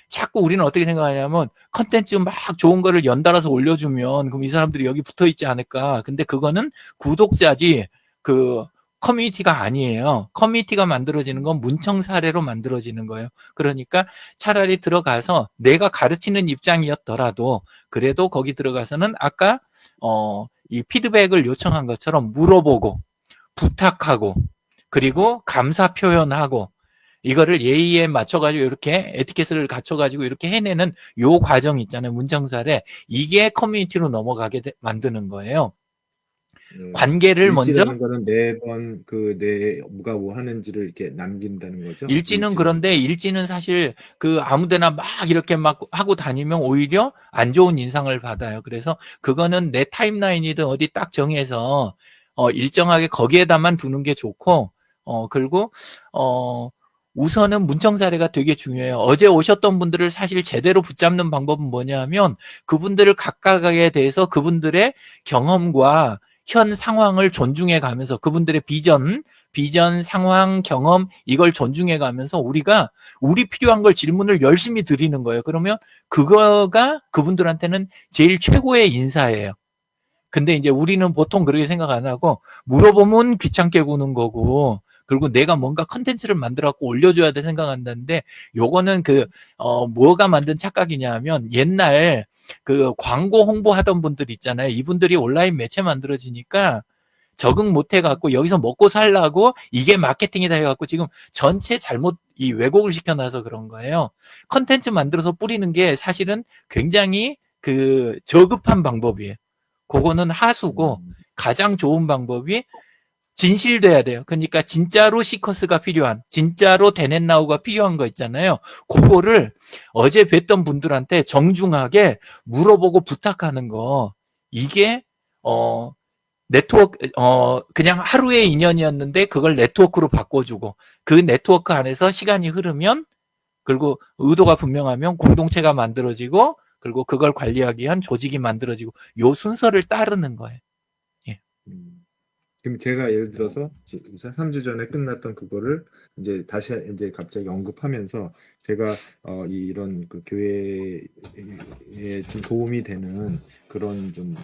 자꾸 우리는 어떻게 생각하냐면 컨텐츠 막 좋은 거를 연달아서 올려주면 그럼 이 사람들이 여기 붙어 있지 않을까. 근데 그거는 구독자지 그 커뮤니티가 아니에요. 커뮤니티가 만들어지는 건 문청 사례로 만들어지는 거예요. 그러니까 차라리 들어가서 내가 가르치는 입장이었더라도 그래도 거기 들어가서는 아까 이 피드백을 요청한 것처럼 물어보고 부탁하고 그리고 감사 표현하고 이거를 예의에 맞춰가지고 이렇게 에티켓을 갖춰가지고 이렇게 해내는 요 과정 있잖아요. 문청사례. 이게 커뮤니티로 넘어가게 만드는 거예요. 관계를 먼저 일지라는 거는 매번 그 누가 뭐 하는지를 이렇게 남긴다는 거죠? 일지는 일지라는 그런데 일지는 사실 그 아무데나 막 이렇게 막 하고 다니면 오히려 안 좋은 인상을 받아요. 그래서 그거는 내 타임라인이든 어디 딱 정해서 일정하게 거기에다만 두는 게 좋고 그리고 우선은 문청 사례가 되게 중요해요. 어제 오셨던 분들을 사실 제대로 붙잡는 방법은 뭐냐면 그분들을 각각에 대해서 그분들의 경험과 현 상황을 존중해 가면서 그분들의 비전, 상황, 경험 이걸 존중해 가면서 우리가 우리 필요한 걸 질문을 열심히 드리는 거예요. 그러면 그거가 그분들한테는 제일 최고의 인사예요. 근데 이제 우리는 보통 그렇게 생각 안 하고 물어보면 귀찮게 구는 거고 그리고 내가 뭔가 컨텐츠를 만들어갖고 올려줘야 돼 생각한다는데 요거는 뭐가 만든 착각이냐 하면 옛날 그 광고 홍보하던 분들 있잖아요. 이분들이 온라인 매체 만들어지니까 적응 못 해갖고 여기서 먹고 살라고 이게 마케팅이다 해갖고 지금 전체 잘못 이 왜곡을 시켜놔서 그런 거예요. 컨텐츠 만들어서 뿌리는 게 사실은 굉장히 저급한 방법이에요. 그거는 하수고 가장 좋은 방법이 진실돼야 돼요. 그러니까 진짜로 시커스가 필요한, 진짜로 데넷나우가 필요한 거 있잖아요. 그거를 어제 뵀던 분들한테 정중하게 물어보고 부탁하는 거. 이게 네트워크 그냥 하루의 인연이었는데 그걸 네트워크로 바꿔주고 그 네트워크 안에서 시간이 흐르면 그리고 의도가 분명하면 공동체가 만들어지고 그리고 그걸 관리하기 위한 조직이 만들어지고 요 순서를 따르는 거예요. 예. 그럼 제가 예를 들어서 3주 전에 끝났던 그거를 이제 다시 이제 갑자기 언급하면서 제가 이런 그 교회에 좀 도움이 되는 그런 좀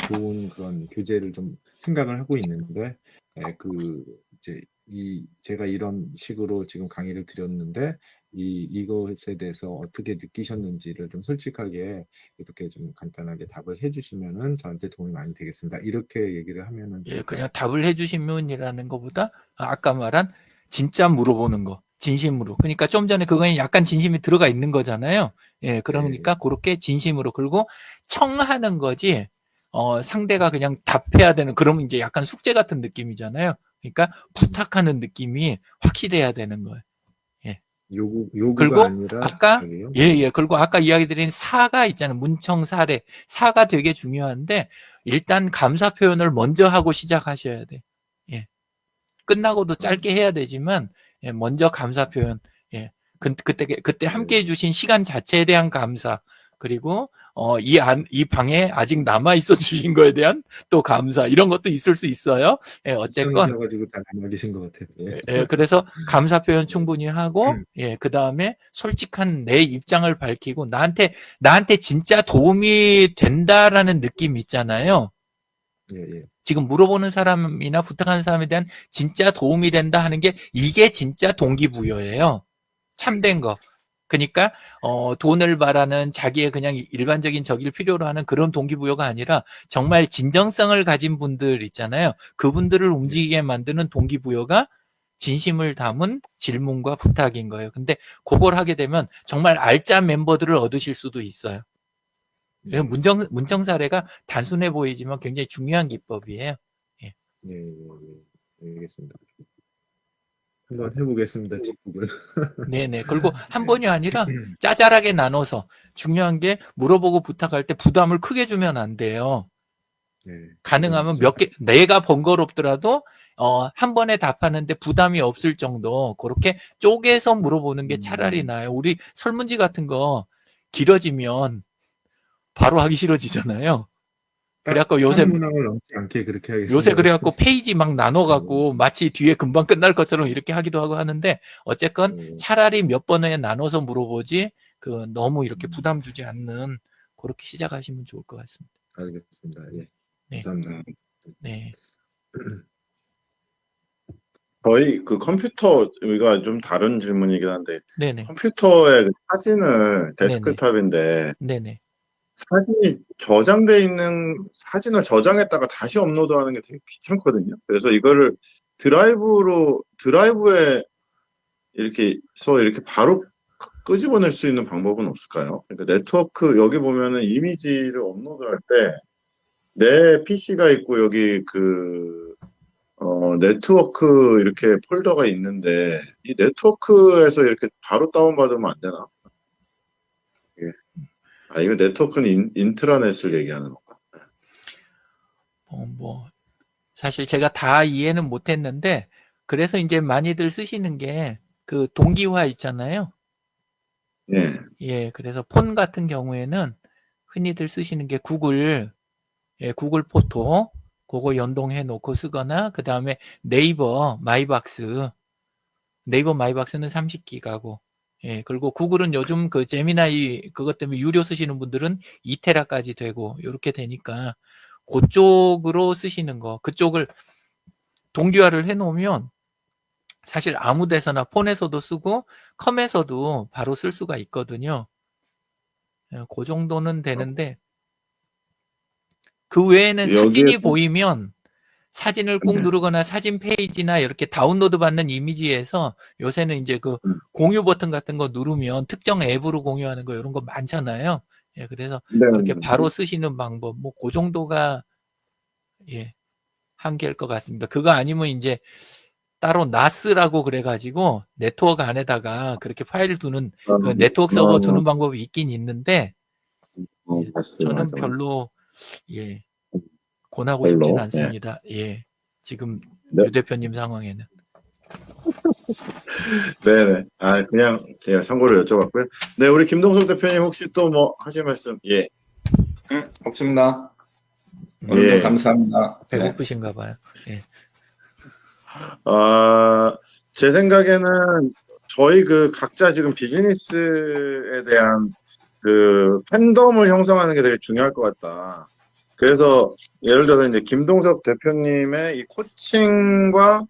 좋은 그런 교재를 좀 생각을 하고 있는데 이제 제가 이런 식으로 지금 강의를 드렸는데 이것에 대해서 어떻게 느끼셨는지를 좀 솔직하게 이렇게 좀 간단하게 답을 해주시면은 저한테 도움이 많이 되겠습니다. 이렇게 얘기를 하면은 예, 될까요? 그냥 답을 해주시면이라는 것보다 아까 말한 진짜 물어보는 거. 진심으로. 그러니까 좀 전에 그거에 약간 진심이 들어가 있는 거잖아요. 예, 예. 그러니까 그렇게 진심으로. 그리고 청하는 거지, 상대가 그냥 답해야 되는, 그러면 이제 약간 숙제 같은 느낌이잖아요. 그러니까 부탁하는 느낌이 확실해야 되는 거예요. 예. 요구가 그리고 아니라 아까, 부탁이에요. 예. 그리고 아까 이야기 드린 사가 있잖아요. 문청 사례. 사가 되게 중요한데, 일단 감사 표현을 먼저 하고 시작하셔야 돼. 예. 끝나고도 짧게 해야 되지만, 예, 먼저 감사 표현, 예, 그때 함께 해주신 시간 자체에 대한 감사, 그리고, 이 방에 아직 남아있어 주신 거에 대한 또 감사, 이런 것도 있을 수 있어요. 예, 어쨌건, 시청이셔가지고 다 남아 계신 것 같아요. 예. 그래서 감사 표현 충분히 하고, 예, 그 다음에 솔직한 내 입장을 밝히고, 나한테 진짜 도움이 된다라는 느낌 있잖아요. 예. 지금 물어보는 사람이나 부탁하는 사람에 대한 진짜 도움이 된다 하는 게, 이게 진짜 동기부여예요. 참된 거. 그러니까 돈을 바라는 자기의 그냥 일반적인 저기를 필요로 하는 그런 동기부여가 아니라, 정말 진정성을 가진 분들 있잖아요. 그분들을 움직이게 만드는 동기부여가 진심을 담은 질문과 부탁인 거예요. 근데 그걸 하게 되면 정말 알짜 멤버들을 얻으실 수도 있어요. 예. 문청 사례가 단순해 보이지만 굉장히 중요한 기법이에요. 예. 알겠습니다. 한번 해보겠습니다. 뒷부분. 네네. 그리고 한 번이 아니라 짜잘하게 나눠서, 중요한 게 물어보고 부탁할 때 부담을 크게 주면 안 돼요. 네. 가능하면 내가 번거롭더라도 한 번에 답하는데 부담이 없을 정도, 그렇게 쪼개서 물어보는 게 차라리 나아요. 우리 설문지 같은 거 길어지면 바로 하기 싫어지잖아요. 그래갖고 한 문항을 넘지 않게 그렇게 하겠습니다. 요새 그래갖고 페이지 막 나눠갖고 마치 뒤에 금방 끝날 것처럼 이렇게 하기도 하고 하는데, 어쨌건 차라리 몇 번에 나눠서 물어보지, 너무 이렇게 부담 주지 않는, 그렇게 시작하시면 좋을 것 같습니다. 알겠습니다. 예. 네. 감사합니다. 네. 저희 그 컴퓨터, 이거 좀 다른 질문이긴 한데, 네네. 컴퓨터에 그 사진을, 데스크탑인데, 네네. 사진이 저장돼 있는 사진을 저장했다가 다시 업로드하는 게 되게 귀찮거든요. 그래서 이거를 드라이브에 이렇게 바로 끄집어낼 수 있는 방법은 없을까요? 그러니까 네트워크, 여기 보면은 이미지를 업로드할 때 내 PC가 있고, 여기 네트워크 이렇게 폴더가 있는데, 이 네트워크에서 이렇게 바로 다운받으면 안 되나? 이거 네트워크는 인트라넷을 얘기하는 건가? 사실 제가 다 이해는 못했는데, 그래서 이제 많이들 쓰시는 게 그 동기화 있잖아요. 예. 예, 그래서 폰 같은 경우에는 흔히들 쓰시는 게 구글 포토, 그거 연동해 놓고 쓰거나, 그 다음에 네이버 마이박스는 30기가고, 예, 그리고 구글은 요즘 그 제미나이 그것 때문에 유료 쓰시는 분들은 2테라까지 되고, 이렇게 되니까 그쪽으로 쓰시는 거, 그쪽을 동기화를 해 놓으면 사실 아무 데서나 폰에서도 쓰고 컴에서도 바로 쓸 수가 있거든요. 그 정도는 되는데, 그 외에는 사진이 보이면 사진을 꾹 누르거나 사진 페이지나 이렇게 다운로드 받는 이미지에서, 요새는 이제 그 공유 버튼 같은 거 누르면 특정 앱으로 공유하는 거, 이런 거 많잖아요. 예, 그래서 그렇게 바로 쓰시는 방법, 그 정도가, 예, 한계일 것 같습니다. 그거 아니면 이제 따로 나스라고 그래가지고 네트워크 안에다가 그렇게 파일 두는, 그 네트워크 서버 두는 방법이 있긴 있는데, 저는 별로, 예, 권하고 싶진 않습니다. 예, 지금 유 대표님 상황에는. 네네. 그냥 제가 참고로 여쭤봤고요. 네, 우리 김동석 대표님 혹시 또 뭐 하실 말씀? 예. 없습니다. 오늘도 감사합니다. 배고프신가 봐요. 예. 제 생각에는 저희 각자 지금 비즈니스에 대한 팬덤을 형성하는 게 되게 중요할 것 같다. 그래서 예를 들어서 이제 김동석 대표님의 이 코칭과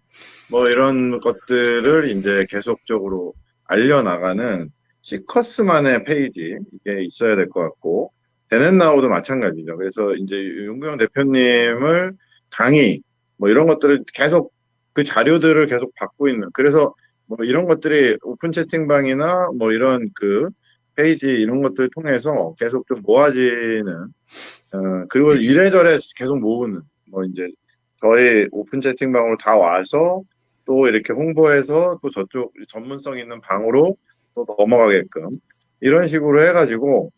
뭐 이런 것들을 이제 계속적으로 알려나가는 시커스만의 페이지, 이게 있어야 될 것 같고, 데넷나우도 마찬가지죠. 그래서 이제 윤구영 대표님을 강의, 뭐 이런 것들을 계속, 그 자료들을 계속 받고 있는, 그래서 뭐 이런 것들이 오픈 채팅방이나 뭐 이런 그 페이지 이런 것들 통해서 계속 좀 모아지는, 그리고 이래저래 계속 모으는, 뭐 이제 저희 오픈 채팅방으로 다 와서 또 이렇게 홍보해서 또 저쪽 전문성 있는 방으로 또 넘어가게끔 이런 식으로 해가지고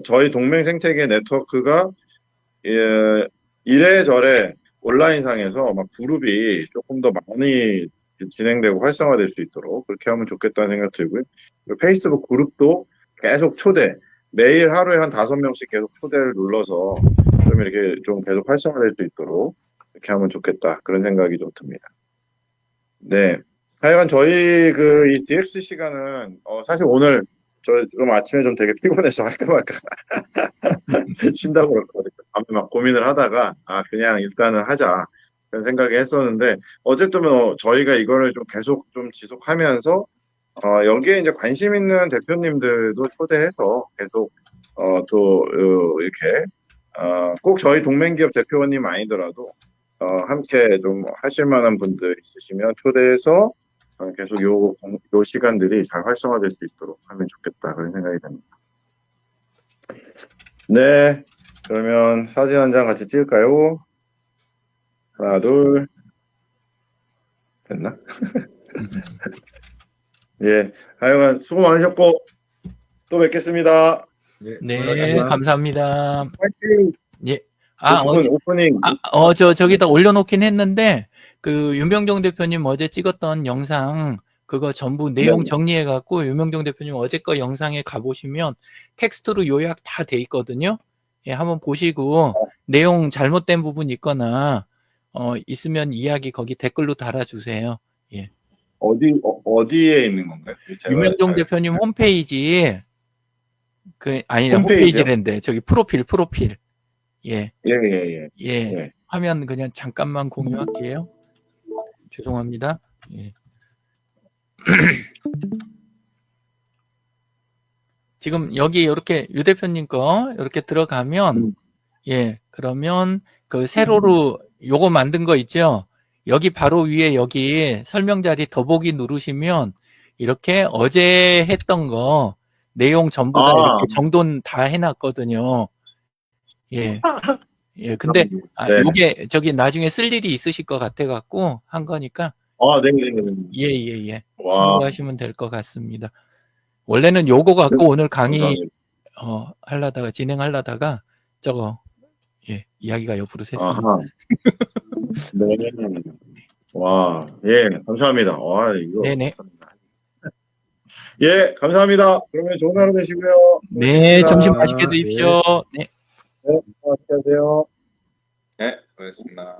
저희 동맹 생태계 네트워크가 이래저래 온라인상에서 막 그룹이 조금 더 많이 진행되고 활성화될 수 있도록 그렇게 하면 좋겠다는 생각 들고요. 그리고 페이스북 그룹도 계속 매일 하루에 한 5명씩 계속 초대를 눌러서 좀 이렇게 좀 계속 활성화될 수 있도록 그렇게 하면 좋겠다. 그런 생각이 좀 듭니다. 네. 하여간 저희 이 DX 시간은, 사실 오늘 저 좀 아침에 좀 되게 피곤해서 할까 말까 쉰다고 그랬거든요. 밤에 막 고민을 하다가, 그냥 일단은 하자. 그런 생각이 했었는데, 어쨌든 저희가 이거를 좀 계속 좀 지속하면서, 여기에 이제 관심 있는 대표님들도 초대해서 계속, 이렇게, 꼭 저희 동맹기업 대표님 아니더라도, 함께 좀 하실 만한 분들 있으시면 초대해서, 계속 요 시간들이 잘 활성화될 수 있도록 하면 좋겠다. 그런 생각이 듭니다. 네. 그러면 사진 한 장 같이 찍을까요? 하나, 둘. 됐나? 예. 하여간 수고 많으셨고, 또 뵙겠습니다. 네, 감사합니다. 파이팅! 예. 오프닝. 저기다 올려놓긴 했는데, 유명정 대표님 어제 찍었던 영상, 그거 전부 내용 네. 정리해갖고, 유명정 대표님 어제 거 영상에 가보시면, 텍스트로 요약 다 돼 있거든요. 예, 한번 보시고, 내용 잘못된 부분 있거나, 있으면 이야기 거기 댓글로 달아주세요. 예. 어디에 있는 건가요? 유명정 대표님 홈페이지, 홈페이지요? 홈페이지랜데, 저기 프로필. 예. 예. 예. 화면 그냥 잠깐만 공유할게요. 죄송합니다. 예. 지금 여기 이렇게 유 대표님 거 이렇게 들어가면 예, 그러면 세로로 요거 만든 거 있죠? 여기 바로 위에 여기 설명 자리 더보기 누르시면 이렇게 어제 했던 거 내용 전부 다 이렇게 정돈 다 해놨거든요. 예. 예, 근데 네. 요게 저기 나중에 쓸 일이 있으실 것 같아갖고 한 거니까 네. 예. 와. 참고하시면 될 것 같습니다. 원래는 요거 갖고 오늘 강의 감사합니다. 진행하려다가 저거 이야기가 옆으로 샜습니다. 아하. 네. 와, 예, 감사합니다. 와, 이거. 네네. 맞습니다. 예, 감사합니다. 그러면 좋은 하루 되시고요. 네, 고맙습니다. 점심 맛있게 드십시오. 네. 네, 안녕하세요. 네, 고맙습니다.